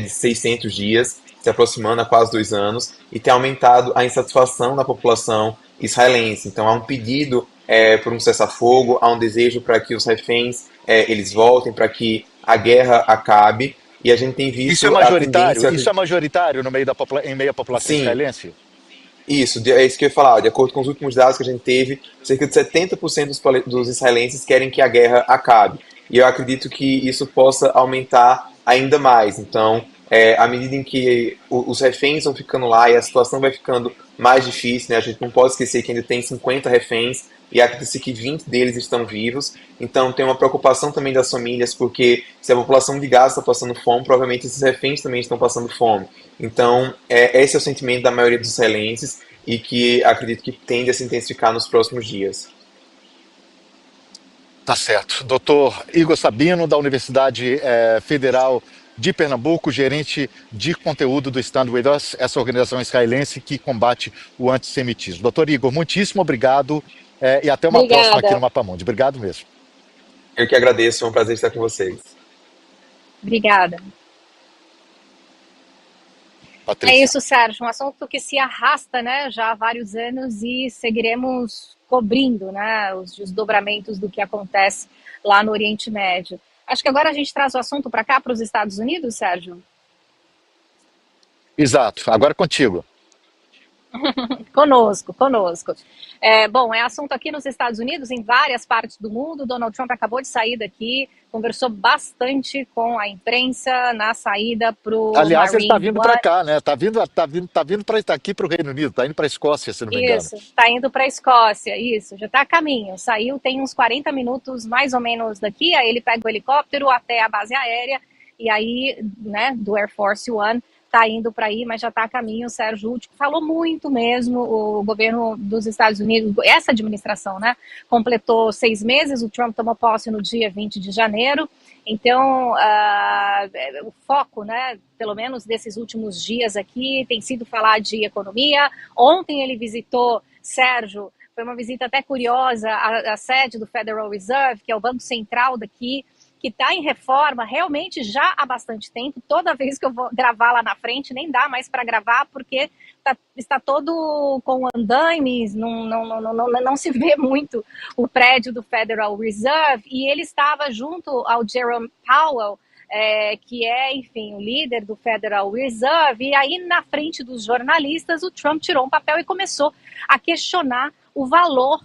600 dias, se aproximando a quase 2 anos, e tem aumentado a insatisfação da população israelense. Então há um pedido por um cessar-fogo, há um desejo para que os reféns eles voltem, para que a guerra acabe. E a gente tem visto isso é majoritário? Isso é majoritário em meio à população israelense? Isso, é isso que eu ia falar. De acordo com os últimos dados que a gente teve, cerca de 70% dos israelenses querem que a guerra acabe. E eu acredito que isso possa aumentar ainda mais. Então, à medida em que os reféns vão ficando lá e a situação vai ficando mais difícil, né? A gente não pode esquecer que ainda tem 50 reféns e acredita-se que 20 deles estão vivos. Então tem uma preocupação também das famílias, porque se a população de Gaza está passando fome, provavelmente esses reféns também estão passando fome. Então esse é o sentimento da maioria dos israelenses e que acredito que tende a se intensificar nos próximos dias. Tá certo. Doutor Igor Sabino, da Universidade Federal de Pernambuco, gerente de conteúdo do Stand With Us, essa organização israelense que combate o antissemitismo. Doutor Igor, muitíssimo obrigado e até uma próxima aqui no Obrigada. Mapamundi. Obrigado mesmo. Eu que agradeço, foi um prazer estar com vocês. Obrigada. É Patrícia. isso, Sérgio, um assunto que se arrasta, né, já há vários anos e seguiremos cobrindo, né, os desdobramentos do que acontece lá no Oriente Médio. Acho que agora a gente traz o assunto para cá, para os Estados Unidos, Sérgio? Exato. Agora contigo. Conosco. Bom, é assunto aqui nos Estados Unidos, em várias partes do mundo. Donald Trump acabou de sair daqui, conversou bastante com a imprensa na saída para o Aliás, ele está Marine vindo One. para cá, né? Tá vindo para aqui para o Reino Unido, está indo para a Escócia, se não me engano. Isso, está indo para a Escócia, isso, já está a caminho. Saiu, tem uns 40 minutos mais ou menos daqui, aí ele pega o helicóptero até a base aérea, e aí, né, do Air Force One, está indo para aí, mas já está a caminho. O Sérgio Último falou muito mesmo, o governo dos Estados Unidos, essa administração, né, completou 6 meses, o Trump tomou posse no dia 20 de janeiro, então o foco, né, pelo menos desses últimos dias aqui, tem sido falar de economia. Ontem ele visitou, Sérgio, foi uma visita até curiosa, a sede do Federal Reserve, que é o Banco Central daqui, que está em reforma realmente já há bastante tempo. Toda vez que eu vou gravar lá na frente, nem dá mais para gravar, porque está todo com andaimes, não se vê muito o prédio do Federal Reserve, e ele estava junto ao Jerome Powell, que é, enfim, o líder do Federal Reserve, e aí na frente dos jornalistas o Trump tirou um papel e começou a questionar o valor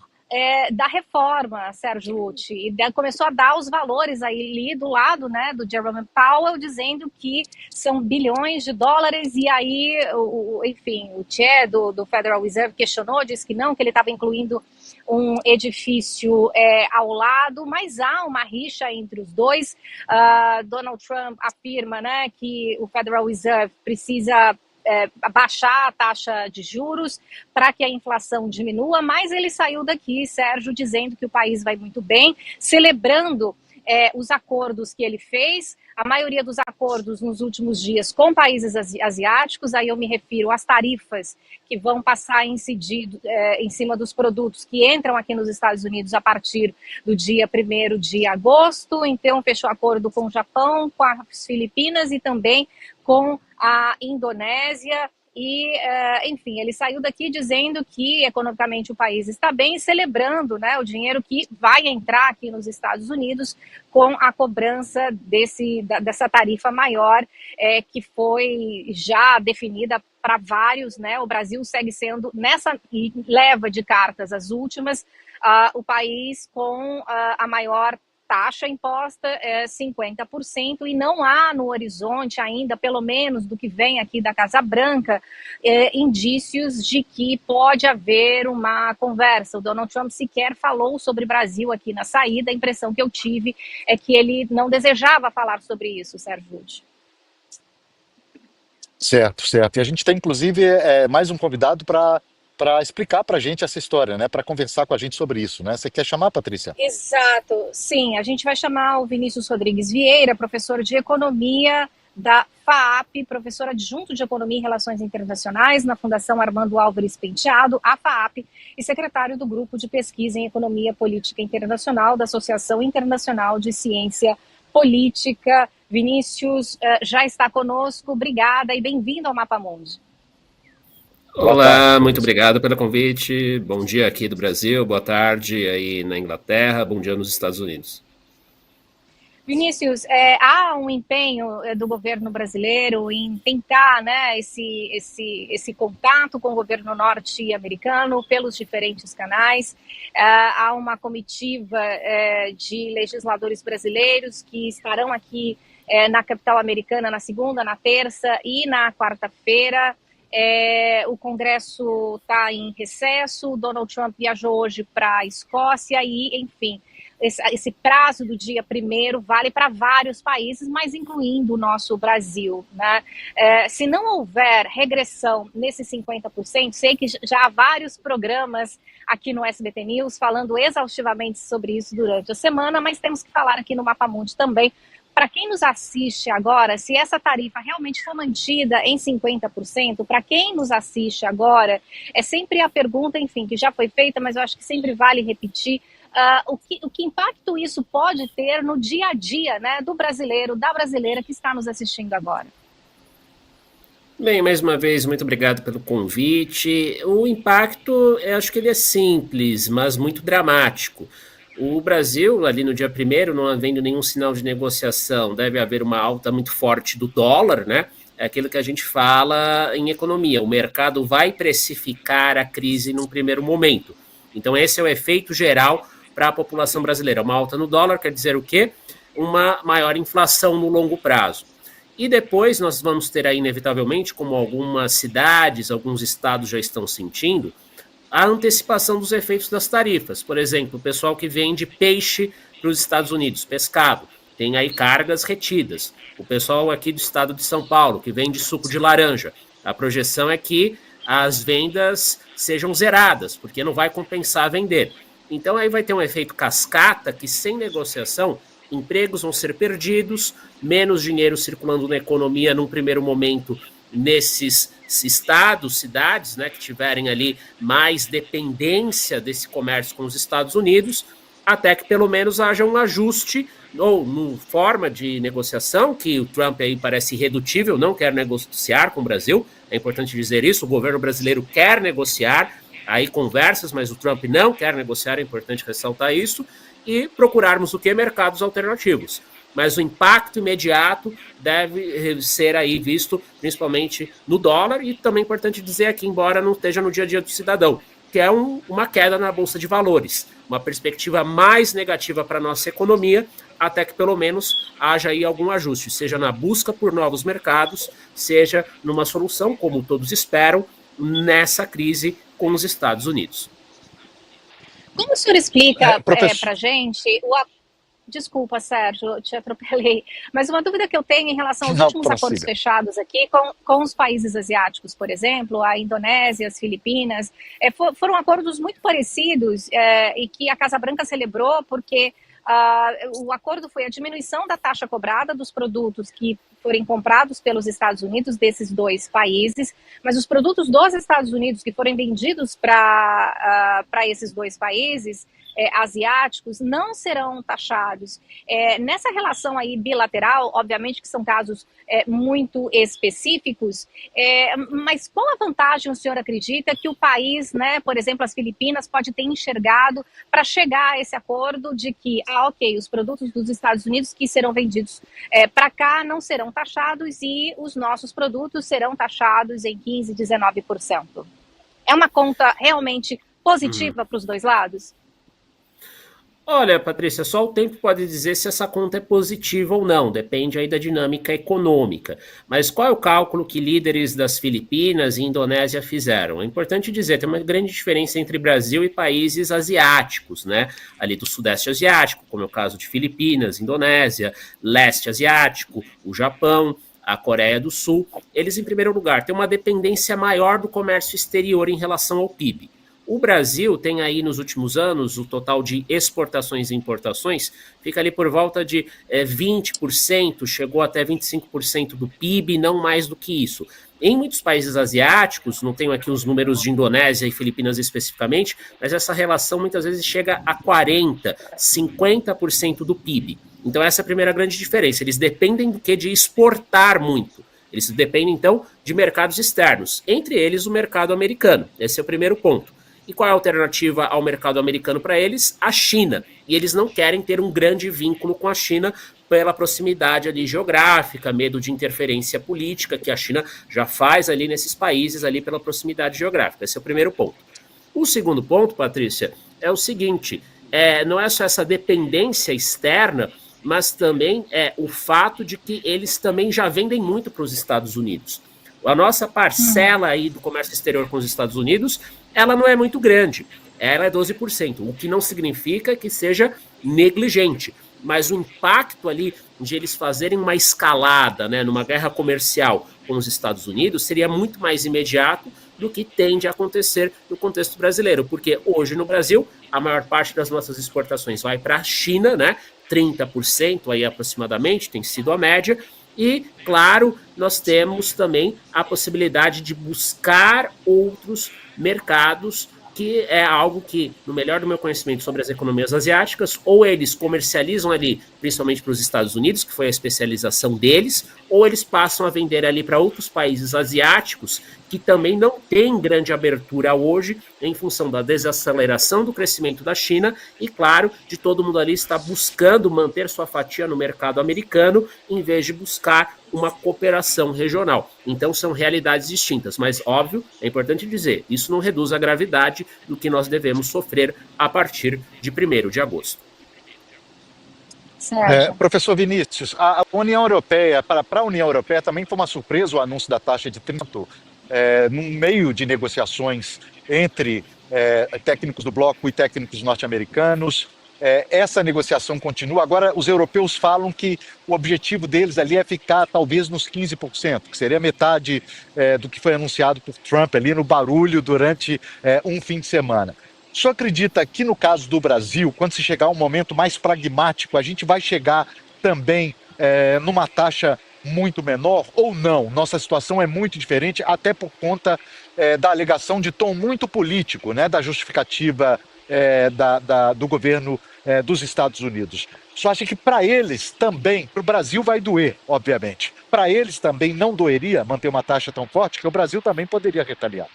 da reforma, Sérgio Ucci, e começou a dar os valores aí do lado, né, do Jerome Powell, dizendo que são bilhões de dólares, e aí, enfim, o chair do Federal Reserve questionou, disse que não, que ele estava incluindo um edifício ao lado, mas há uma rixa entre os dois. Donald Trump afirma, né, que o Federal Reserve precisa baixar a taxa de juros para que a inflação diminua, mas ele saiu daqui, Sérgio, dizendo que o país vai muito bem, celebrando os acordos que ele fez, a maioria dos acordos nos últimos dias com países asiáticos. Aí eu me refiro às tarifas que vão passar a incidir em cima dos produtos que entram aqui nos Estados Unidos a partir do dia 1º de agosto. Então fechou acordo com o Japão, com as Filipinas e também com a Indonésia. E, enfim, ele saiu daqui dizendo que economicamente o país está bem, celebrando, né, o dinheiro que vai entrar aqui nos Estados Unidos com a cobrança dessa tarifa maior, que foi já definida para vários, né? O Brasil segue sendo, nessa leva de cartas, as últimas, o país com a maior taxa imposta 50%, e não há no horizonte ainda, pelo menos do que vem aqui da Casa Branca, indícios de que pode haver uma conversa. O Donald Trump sequer falou sobre Brasil aqui na saída. A impressão que eu tive é que ele não desejava falar sobre isso, Sérgio Ucci. Certo. E a gente tem, inclusive, mais um convidado para explicar para a gente essa história, né? Para conversar com a gente sobre isso, né? Você quer chamar, Patrícia? Exato, sim. A gente vai chamar o Vinícius Rodrigues Vieira, professor de Economia da FAAP, professor adjunto de Economia e Relações Internacionais na Fundação Armando Álvares Penteado, a FAAP, e secretário do Grupo de Pesquisa em Economia Política Internacional da Associação Internacional de Ciência Política. Vinícius já está conosco. Obrigada e bem-vindo ao Mapamundi. Olá, muito obrigado pelo convite. Bom dia aqui do Brasil, boa tarde aí na Inglaterra, bom dia nos Estados Unidos. Vinícius, há um empenho do governo brasileiro em tentar, né, esse contato com o governo norte-americano pelos diferentes canais. Há uma comitiva de legisladores brasileiros que estarão aqui na capital americana na segunda, na terça e na quarta-feira. O Congresso está em recesso, Donald Trump viajou hoje para a Escócia e, enfim, esse prazo do dia 1º vale para vários países, mas incluindo o nosso Brasil, né? Se não houver regressão nesses 50%, sei que já há vários programas aqui no SBT News falando exaustivamente sobre isso durante a semana, mas temos que falar aqui no Mapa Mundi também. Para quem nos assiste agora, se essa tarifa realmente for mantida em 50%, para quem nos assiste agora, é sempre a pergunta, enfim, que já foi feita, mas eu acho que sempre vale repetir, o que impacto isso pode ter no dia a dia, né, do brasileiro, da brasileira que está nos assistindo agora? Bem, mais uma vez, muito obrigado pelo convite. O impacto, eu acho que ele é simples, mas muito dramático. O Brasil, ali no dia 1º, não havendo nenhum sinal de negociação, deve haver uma alta muito forte do dólar, né? É aquilo que a gente fala em economia. O mercado vai precificar a crise num primeiro momento. Então, esse é o efeito geral para a população brasileira. Uma alta no dólar quer dizer o quê? Uma maior inflação no longo prazo. E depois nós vamos ter aí, inevitavelmente, como algumas cidades, alguns estados já estão sentindo, a antecipação dos efeitos das tarifas. Por exemplo, o pessoal que vende peixe para os Estados Unidos, pescado, tem aí cargas retidas. O pessoal aqui do estado de São Paulo, que vende suco de laranja, a projeção é que as vendas sejam zeradas, porque não vai compensar vender. Então aí vai ter um efeito cascata que, sem negociação, empregos vão ser perdidos, menos dinheiro circulando na economia num primeiro momento nesses estados, cidades, né, que tiverem ali mais dependência desse comércio com os Estados Unidos, até que pelo menos haja um ajuste ou numa forma de negociação, que o Trump aí parece irredutível, não quer negociar com o Brasil, é importante dizer isso, o governo brasileiro quer negociar, aí conversas, mas o Trump não quer negociar, é importante ressaltar isso, e procurarmos o que? Mercados alternativos. Mas o impacto imediato deve ser aí visto principalmente no dólar, e também é importante dizer aqui, embora não esteja no dia a dia do cidadão, que é uma queda na Bolsa de Valores, uma perspectiva mais negativa para a nossa economia, até que pelo menos haja aí algum ajuste, seja na busca por novos mercados, seja numa solução, como todos esperam, nessa crise com os Estados Unidos. Como o senhor explica para a gente Desculpa, Sérgio, te atropelei. Mas uma dúvida que eu tenho em relação aos últimos acordos fechados aqui com os países asiáticos, por exemplo, a Indonésia, as Filipinas, foram acordos muito parecidos e que a Casa Branca celebrou porque o acordo foi a diminuição da taxa cobrada dos produtos que forem comprados pelos Estados Unidos, desses dois países, mas os produtos dos Estados Unidos que forem vendidos para esses dois países asiáticos não serão taxados. Nessa relação aí bilateral, obviamente que são casos muito específicos, mas qual a vantagem o senhor acredita que o país, né, por exemplo, as Filipinas, pode ter enxergado para chegar a esse acordo de que, ok, os produtos dos Estados Unidos que serão vendidos para cá não serão taxados e os nossos produtos serão taxados em 15%, 19%? É uma conta realmente positiva para os dois lados? Olha, Patrícia, só o tempo pode dizer se essa conta é positiva ou não, depende aí da dinâmica econômica. Mas qual é o cálculo que líderes das Filipinas e Indonésia fizeram? É importante dizer, tem uma grande diferença entre Brasil e países asiáticos, né? Ali do Sudeste Asiático, como é o caso de Filipinas, Indonésia, Leste Asiático, o Japão, a Coreia do Sul. Eles, em primeiro lugar, têm uma dependência maior do comércio exterior em relação ao PIB. O Brasil tem aí nos últimos anos, o total de exportações e importações fica ali por volta de 20%, chegou até 25% do PIB, não mais do que isso. Em muitos países asiáticos, não tenho aqui os números de Indonésia e Filipinas especificamente, mas essa relação muitas vezes chega a 40%, 50% do PIB. Então essa é a primeira grande diferença, eles dependem do que? De exportar muito. Eles dependem então de mercados externos, entre eles o mercado americano, esse é o primeiro ponto. E qual é a alternativa ao mercado americano para eles? A China. E eles não querem ter um grande vínculo com a China pela proximidade ali geográfica, medo de interferência política que a China já faz ali nesses países ali pela proximidade geográfica. Esse é o primeiro ponto. O segundo ponto, Patrícia, é o seguinte, não é só essa dependência externa, mas também é o fato de que eles também já vendem muito para os Estados Unidos. A nossa parcela aí do comércio exterior com os Estados Unidos, ela não é muito grande, ela é 12%, o que não significa que seja negligente, mas o impacto ali de eles fazerem uma escalada, né, numa guerra comercial com os Estados Unidos seria muito mais imediato do que tende a acontecer no contexto brasileiro, porque hoje no Brasil a maior parte das nossas exportações vai para a China, né, 30% aí aproximadamente, tem sido a média, e, claro, nós temos também a possibilidade de buscar outros mercados, que é algo que, no melhor do meu conhecimento sobre as economias asiáticas, ou eles comercializam ali, principalmente para os Estados Unidos, que foi a especialização deles, ou eles passam a vender ali para outros países asiáticos, que também não têm grande abertura hoje, em função da desaceleração do crescimento da China, e, claro, de todo mundo ali estar buscando manter sua fatia no mercado americano, em vez de buscar uma cooperação regional. Então são realidades distintas, mas óbvio, é importante dizer, isso não reduz a gravidade do que nós devemos sofrer a partir de 1º de agosto. Professor Vinícius, a União Europeia, para a União Europeia também foi uma surpresa o anúncio da taxa de 30%, no meio de negociações entre técnicos do bloco e técnicos norte-americanos. Essa negociação continua. Agora, os europeus falam que o objetivo deles ali é ficar talvez nos 15%, que seria metade do que foi anunciado por Trump ali no barulho durante um fim de semana. O senhor acredita que no caso do Brasil, quando se chegar um momento mais pragmático, a gente vai chegar também numa taxa muito menor ou não? Nossa situação é muito diferente, até por conta da alegação de tom muito político, né, da justificativa do governo dos Estados Unidos. Só acha que para eles também, para o Brasil vai doer, obviamente. Para eles também não doeria manter uma taxa tão forte, que o Brasil também poderia retaliar.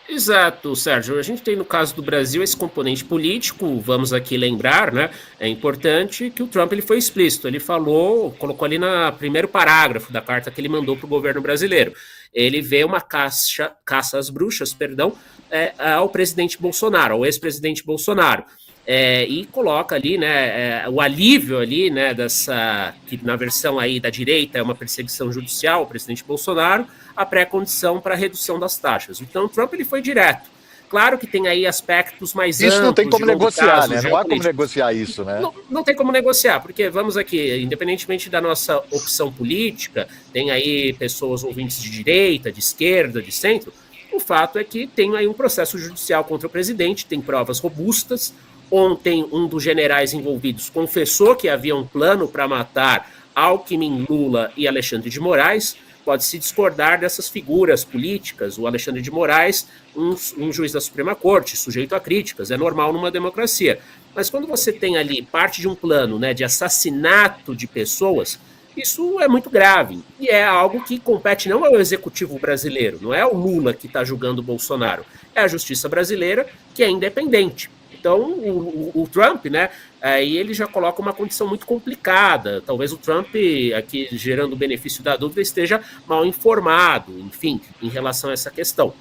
Exato, Sérgio. A gente tem no caso do Brasil esse componente político, vamos aqui lembrar, né? É importante que o Trump ele foi explícito, ele colocou ali no primeiro parágrafo da carta que ele mandou para o governo brasileiro. Ele vê uma caça às bruxas, ao presidente Bolsonaro, ao ex-presidente Bolsonaro. E coloca ali, né, o alívio ali, né, que na versão aí da direita é uma perseguição judicial ao presidente Bolsonaro, a pré-condição para a redução das taxas. Então o Trump ele foi direto. Claro que tem aí aspectos mais amplos. Isso não tem como negociar, né? Não há como negociar isso, né? Não tem como negociar, porque vamos aqui, independentemente da nossa opção política, tem aí pessoas ouvintes de direita, de esquerda, de centro, o fato é que tem aí um processo judicial contra o presidente, tem provas robustas. Ontem, um dos generais envolvidos confessou que havia um plano para matar Alckmin, Lula e Alexandre de Moraes. Pode-se discordar dessas figuras políticas. O Alexandre de Moraes, um juiz da Suprema Corte, sujeito a críticas, é normal numa democracia. Mas quando você tem ali parte de um plano, né, de assassinato de pessoas, isso é muito grave. E é algo que compete não ao executivo brasileiro, não é o Lula que está julgando o Bolsonaro, é a justiça brasileira que é independente. Então, o Trump, né, aí ele já coloca uma condição muito complicada. Talvez o Trump, aqui gerando o benefício da dúvida, esteja mal informado, enfim, em relação a essa questão.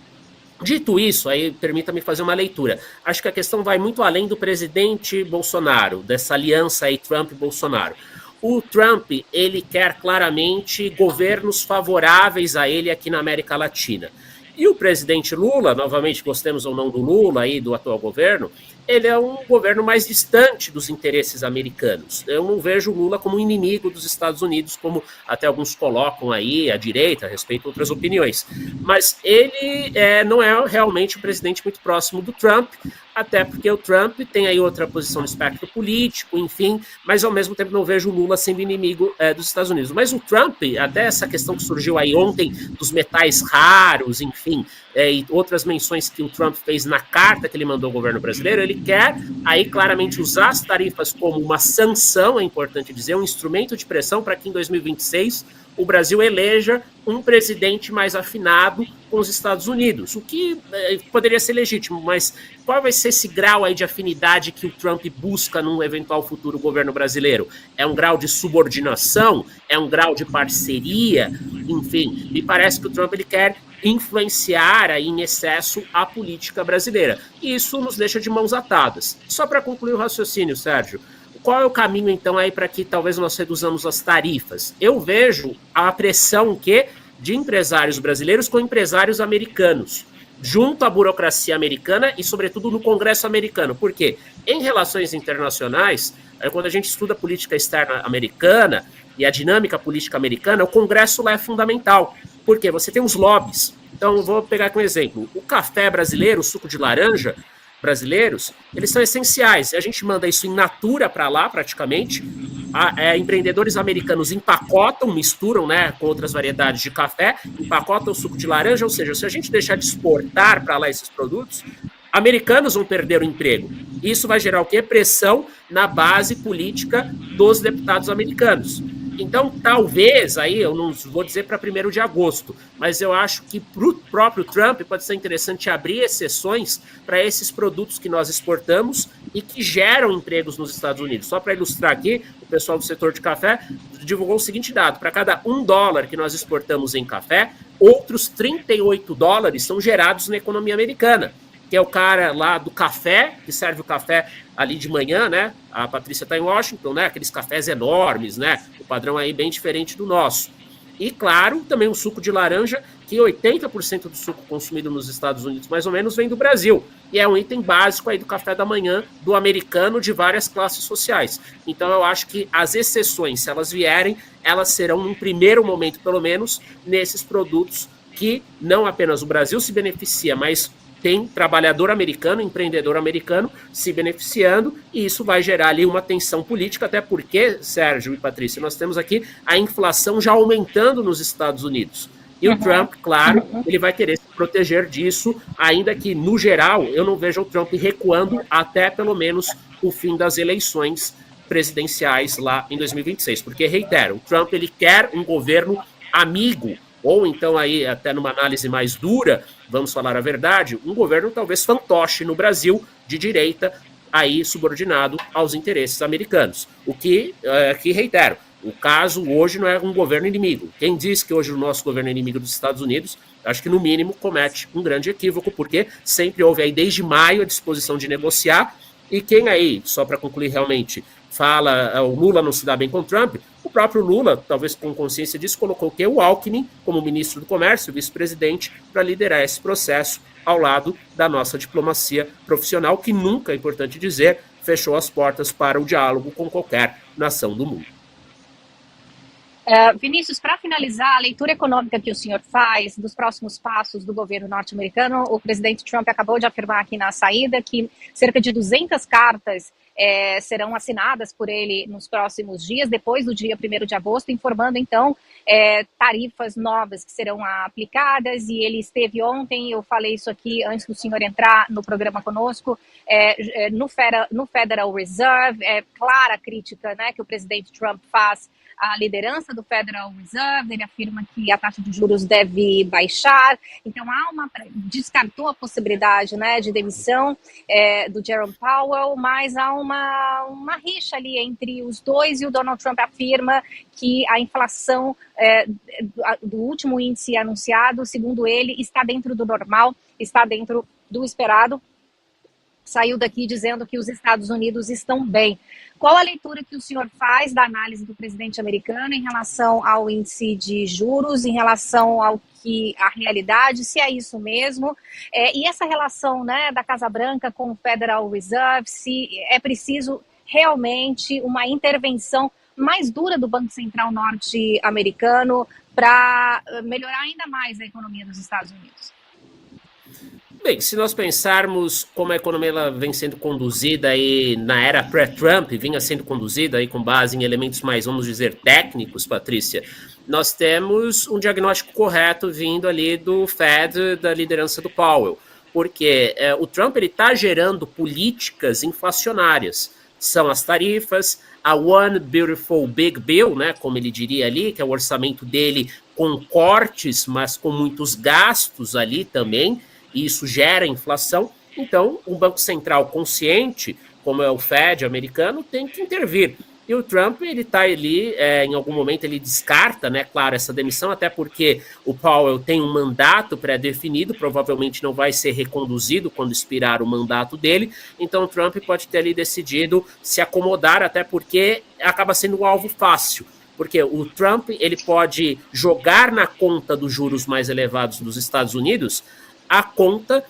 Dito isso, aí permita-me fazer uma leitura. Acho que a questão vai muito além do presidente Bolsonaro, dessa aliança aí Trump-Bolsonaro. O Trump, ele quer claramente governos favoráveis a ele aqui na América Latina. E o presidente Lula, novamente, gostemos ou não do Lula aí, do atual governo, ele é um governo mais distante dos interesses americanos. Eu não vejo o Lula como inimigo dos Estados Unidos, como até alguns colocam aí, à direita, a respeito de outras opiniões. Mas ele não é realmente um presidente muito próximo do Trump, até porque o Trump tem aí outra posição no espectro político, enfim, mas ao mesmo tempo não vejo o Lula sendo inimigo dos Estados Unidos. Mas o Trump, até essa questão que surgiu aí ontem dos metais raros, enfim, e outras menções que o Trump fez na carta que ele mandou ao governo brasileiro, ele quer aí claramente usar as tarifas como uma sanção, é importante dizer, um instrumento de pressão para que em 2026 o Brasil eleja um presidente mais afinado com os Estados Unidos, o que poderia ser legítimo, mas qual vai ser esse grau aí de afinidade que o Trump busca num eventual futuro governo brasileiro? É um grau de subordinação? É um grau de parceria? Enfim, me parece que o Trump ele quer influenciar aí em excesso a política brasileira. E isso nos deixa de mãos atadas. Só para concluir o raciocínio, Sérgio, qual é o caminho, então, aí para que talvez nós reduzamos as tarifas? Eu vejo a pressão de empresários brasileiros com empresários americanos, junto à burocracia americana e, sobretudo, no Congresso americano. Por quê? Em relações internacionais, quando a gente estuda a política externa americana e a dinâmica política americana, o Congresso lá é fundamental. Por quê? Você tem os lobbies. Então, eu vou pegar aqui um exemplo. O café brasileiro, o suco de laranja brasileiros, eles são essenciais. A gente manda isso in natura para lá, praticamente. Empreendedores americanos empacotam, misturam, né, com outras variedades de café, empacotam o suco de laranja, ou seja, se a gente deixar de exportar para lá esses produtos, americanos vão perder o emprego. Isso vai gerar o quê? Pressão na base política dos deputados americanos. Então, talvez, aí, eu não vou dizer para 1º de agosto, mas eu acho que para o próprio Trump pode ser interessante abrir exceções para esses produtos que nós exportamos e que geram empregos nos Estados Unidos. Só para ilustrar aqui, o pessoal do setor de café divulgou o seguinte dado: para cada $1 que nós exportamos em café, outros $38 são gerados na economia americana, que é o cara lá do café, que serve o café ali de manhã, né? A Patrícia está em Washington, né? Aqueles cafés enormes, né? O padrão aí bem diferente do nosso. E, claro, também o suco de laranja, que 80% do suco consumido nos Estados Unidos, mais ou menos, vem do Brasil. E é um item básico aí do café da manhã do americano de várias classes sociais. Então, eu acho que as exceções, se elas vierem, elas serão, num primeiro momento, pelo menos, nesses produtos que não apenas o Brasil se beneficia, mas tem trabalhador americano, empreendedor americano se beneficiando, e isso vai gerar ali uma tensão política, até porque, Sérgio e Patrícia, nós temos aqui a inflação já aumentando nos Estados Unidos. E o Trump, claro, ele vai querer se proteger disso, ainda que, no geral, eu não vejo o Trump recuando até, pelo menos, o fim das eleições presidenciais lá em 2026. Porque, reitero, o Trump ele quer um governo amigo, ou então aí, até numa análise mais dura, vamos falar a verdade, um governo talvez fantoche no Brasil, de direita, aí subordinado aos interesses americanos. O que, aqui reitero, o caso hoje não é um governo inimigo. Quem diz que hoje o nosso governo é inimigo dos Estados Unidos, acho que no mínimo comete um grande equívoco, porque sempre houve aí desde maio a disposição de negociar, e quem aí, só para concluir realmente, fala o Lula não se dá bem com o Trump, o próprio Lula, talvez com consciência disso, colocou o Alckmin como ministro do Comércio, vice-presidente, para liderar esse processo ao lado da nossa diplomacia profissional, que nunca, é importante dizer, fechou as portas para o diálogo com qualquer nação do mundo. Vinícius, para finalizar, a leitura econômica que o senhor faz dos próximos passos do governo norte-americano, o presidente Trump acabou de afirmar aqui na saída que cerca de 200 cartas serão assinadas por ele nos próximos dias, depois do dia 1º de agosto, informando, então, tarifas novas que serão aplicadas, e ele esteve ontem, eu falei isso aqui antes do senhor entrar no programa conosco, no Federal Reserve. É clara a crítica, né, que o presidente Trump faz à liderança do Federal Reserve. Ele afirma que a taxa de juros deve baixar, então descartou a possibilidade, né, de demissão do Jerome Powell, mas há uma rixa ali entre os dois, e o Donald Trump afirma que a inflação do último índice anunciado, segundo ele, está dentro do normal, está dentro do esperado. Saiu daqui dizendo que os Estados Unidos estão bem. Qual a leitura que o senhor faz da análise do presidente americano em relação ao índice de juros, em relação ao a realidade, se é isso mesmo, e essa relação, né, da Casa Branca com o Federal Reserve, se é preciso realmente uma intervenção mais dura do Banco Central norte-americano para melhorar ainda mais a economia dos Estados Unidos? Bem, se nós pensarmos como a economia ela vem sendo conduzida aí na era pré-Trump, vinha sendo conduzida aí com base em elementos mais, vamos dizer, técnicos, Patrícia, nós temos um diagnóstico correto vindo ali do Fed, da liderança do Powell, porque o Trump está gerando políticas inflacionárias. São as tarifas, a One Beautiful Big Bill, né, como ele diria ali, que é o orçamento dele com cortes, mas com muitos gastos ali também, e isso gera inflação. Então, um Banco Central consciente, como é o Fed americano, tem que intervir. E o Trump, ele está ali, em algum momento ele descarta, né, claro, essa demissão, até porque o Powell tem um mandato pré-definido, provavelmente não vai ser reconduzido quando expirar o mandato dele, então o Trump pode ter ali decidido se acomodar, até porque acaba sendo um alvo fácil, porque o Trump, ele pode jogar na conta dos juros mais elevados dos Estados Unidos a conta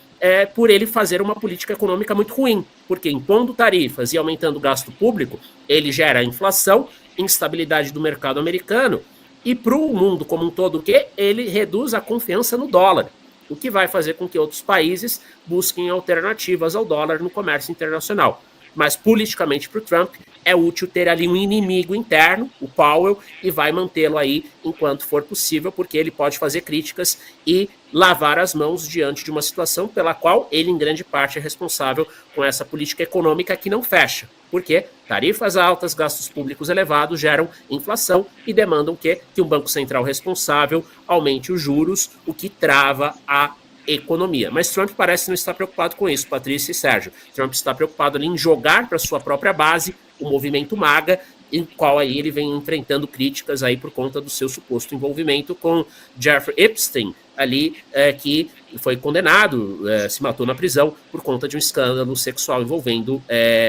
por ele fazer uma política econômica muito ruim, porque impondo tarifas e aumentando o gasto público, ele gera inflação, instabilidade do mercado americano, e para o mundo como um todo, ele reduz a confiança no dólar, o que vai fazer com que outros países busquem alternativas ao dólar no comércio internacional. Mas politicamente para o Trump é útil ter ali um inimigo interno, o Powell, e vai mantê-lo aí enquanto for possível, porque ele pode fazer críticas e lavar as mãos diante de uma situação pela qual ele, em grande parte, é responsável com essa política econômica que não fecha. Porque tarifas altas, gastos públicos elevados geram inflação e demandam que um Banco Central responsável aumente os juros, o que trava a economia. Mas Trump parece não estar preocupado com isso, Patrícia e Sérgio. Trump está preocupado ali em jogar para sua própria base o movimento MAGA, em qual aí ele vem enfrentando críticas aí por conta do seu suposto envolvimento com Jeffrey Epstein, ali que foi condenado, se matou na prisão por conta de um escândalo sexual envolvendo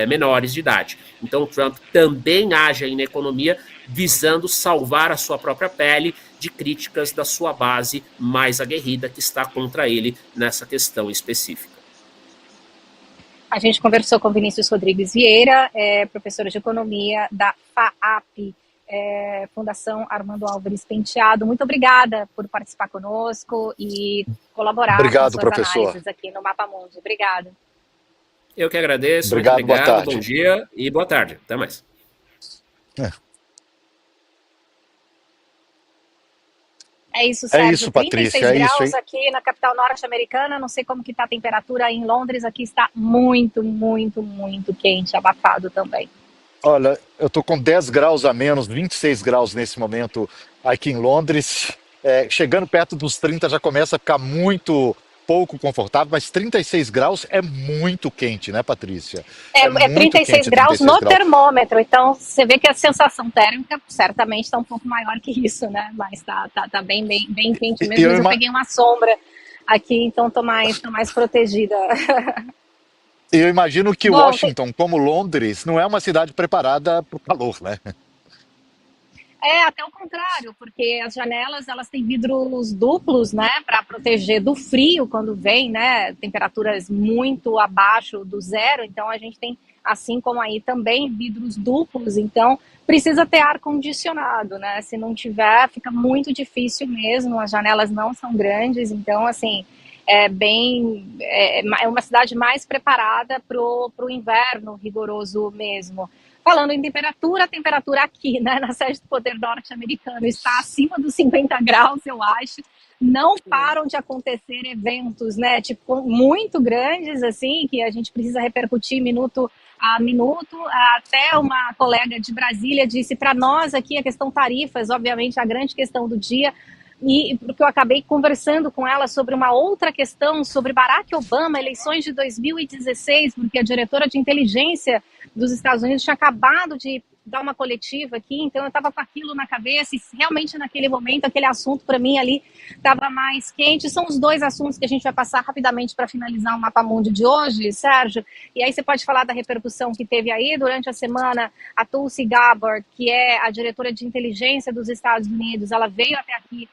menores de idade. Então o Trump também age aí na economia visando salvar a sua própria pele de críticas da sua base mais aguerrida que está contra ele nessa questão específica. A gente conversou com Vinícius Rodrigues Vieira, professor de economia da FAAP, Fundação Armando Álvares Penteado. Muito obrigada por participar conosco e colaborar com suas análises aqui no Mapa Mundi. Obrigada. Eu que agradeço. Obrigado, muito obrigado, boa tarde. Bom dia e boa tarde. Até mais. É isso, Sérgio. É isso, Patrícia. 36 graus aqui na capital norte-americana. Não sei como que está a temperatura aí em Londres. Aqui está muito, muito, muito quente, abafado também. Olha, eu estou com 10 graus a menos, 26 graus nesse momento aqui em Londres. Chegando perto dos 30 já começa a ficar muito pouco confortável, mas 36 graus é muito quente, né, Patrícia? É 36 graus no termômetro, então você vê que a sensação térmica certamente está um pouco maior que isso, né? Mas tá bem quente mesmo. Eu peguei uma sombra aqui, então tô mais protegida. Eu imagino que Washington, como Londres, não é uma cidade preparada para o calor, né? Até o contrário, porque as janelas elas têm vidros duplos, né, para proteger do frio quando vem, né, temperaturas muito abaixo do zero. Então a gente tem, assim como aí também, vidros duplos. Então precisa ter ar condicionado, né? Se não tiver, fica muito difícil mesmo. As janelas não são grandes, então assim é uma cidade mais preparada pro inverno rigoroso mesmo. Falando em temperatura, a temperatura aqui, né, na sede do Poder Norte-Americano está acima dos 50 graus, eu acho. Não param de acontecer eventos, né, tipo, muito grandes, assim, que a gente precisa repercutir minuto a minuto. Até uma colega de Brasília disse para nós aqui a questão tarifas, obviamente, a grande questão do dia. E porque eu acabei conversando com ela sobre uma outra questão, sobre Barack Obama, eleições de 2016, porque a diretora de inteligência dos Estados Unidos tinha acabado de dar uma coletiva aqui, então eu estava com aquilo na cabeça e realmente naquele momento, aquele assunto para mim ali estava mais quente. São os dois assuntos que a gente vai passar rapidamente para finalizar o Mapa Mundi de hoje, Sérgio, e aí você pode falar da repercussão que teve aí durante a semana. A Tulsi Gabbard, que é a diretora de inteligência dos Estados Unidos, ela veio até aqui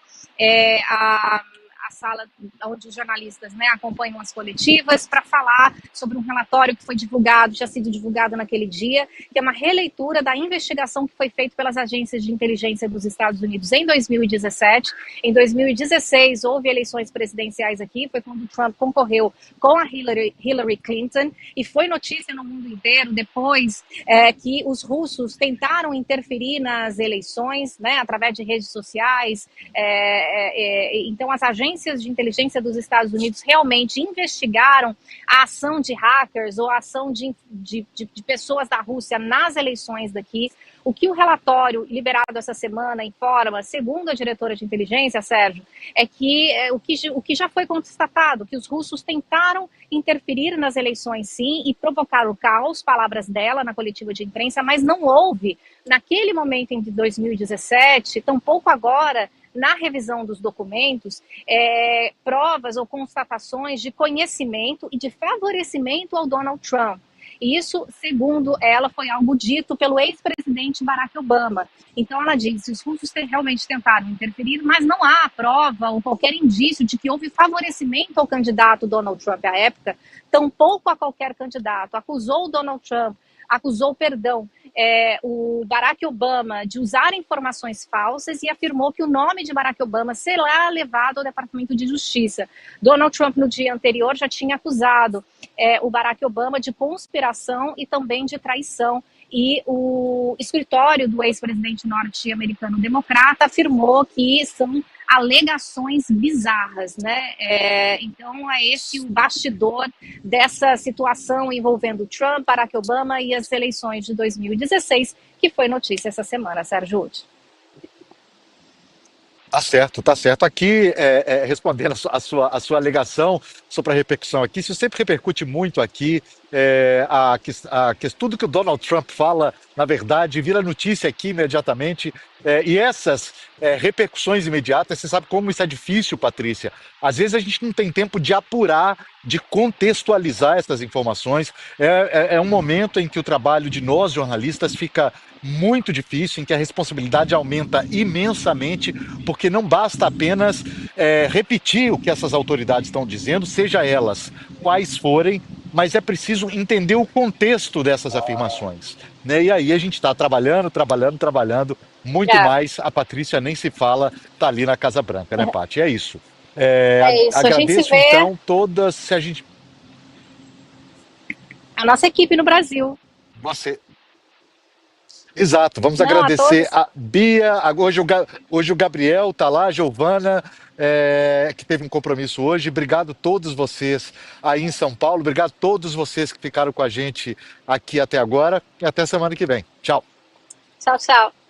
a sala onde os jornalistas, né, acompanham as coletivas para falar sobre um relatório que foi divulgado, tinha sido divulgado naquele dia, que é uma releitura da investigação que foi feita pelas agências de inteligência dos Estados Unidos em 2017. Em 2016 houve eleições presidenciais aqui, foi quando Trump concorreu com a Hillary Clinton, e foi notícia no mundo inteiro depois que os russos tentaram interferir nas eleições, né, através de redes sociais. Então as agências agências de inteligência dos Estados Unidos realmente investigaram a ação de hackers ou a ação de pessoas da Rússia nas eleições daqui. O que o relatório liberado essa semana informa, segundo a diretora de inteligência, Sérgio, é que o que já foi constatado, que os russos tentaram interferir nas eleições, sim, e provocar o caos, palavras dela na coletiva de imprensa, mas não houve, naquele momento em 2017, tampouco agora, na revisão dos documentos, provas ou constatações de conhecimento e de favorecimento ao Donald Trump. E isso, segundo ela, foi algo dito pelo ex-presidente Barack Obama. Então ela disse, os russos realmente tentaram interferir, mas não há prova ou qualquer indício de que houve favorecimento ao candidato Donald Trump à época, tampouco a qualquer candidato. Acusou o Barack Obama de usar informações falsas e afirmou que o nome de Barack Obama será levado ao Departamento de Justiça. Donald Trump, no dia anterior, já tinha acusado o Barack Obama de conspiração e também de traição. E o escritório do ex-presidente norte-americano democrata afirmou que são alegações bizarras, né? Então é esse o bastidor dessa situação envolvendo Trump, Barack Obama e as eleições de 2016, que foi notícia essa semana, Sérgio Uti. Tá certo, tá certo. Aqui, respondendo a sua alegação sobre a repercussão aqui, isso sempre repercute muito aqui, tudo que o Donald Trump fala, na verdade, vira notícia aqui imediatamente, e essas repercussões imediatas, você sabe como isso é difícil, Patrícia? Às vezes a gente não tem tempo de apurar, de contextualizar essas informações, é um momento em que o trabalho de nós, jornalistas, fica muito difícil, em que a responsabilidade aumenta imensamente, porque não basta apenas repetir o que essas autoridades estão dizendo, seja elas quais forem, mas é preciso entender o contexto dessas afirmações, né? E aí a gente está trabalhando muito mais. A Patrícia nem se fala, está ali na Casa Branca, né, Paty? É isso. Isso, agradeço, a gente se vê... então, todas, se a gente... A nossa equipe no Brasil. Você... Exato, vamos agradecer a Bia, hoje o Gabriel está lá, a Giovana, que teve um compromisso hoje. Obrigado a todos vocês aí em São Paulo, obrigado a todos vocês que ficaram com a gente aqui até agora e até semana que vem. Tchau. Tchau, tchau.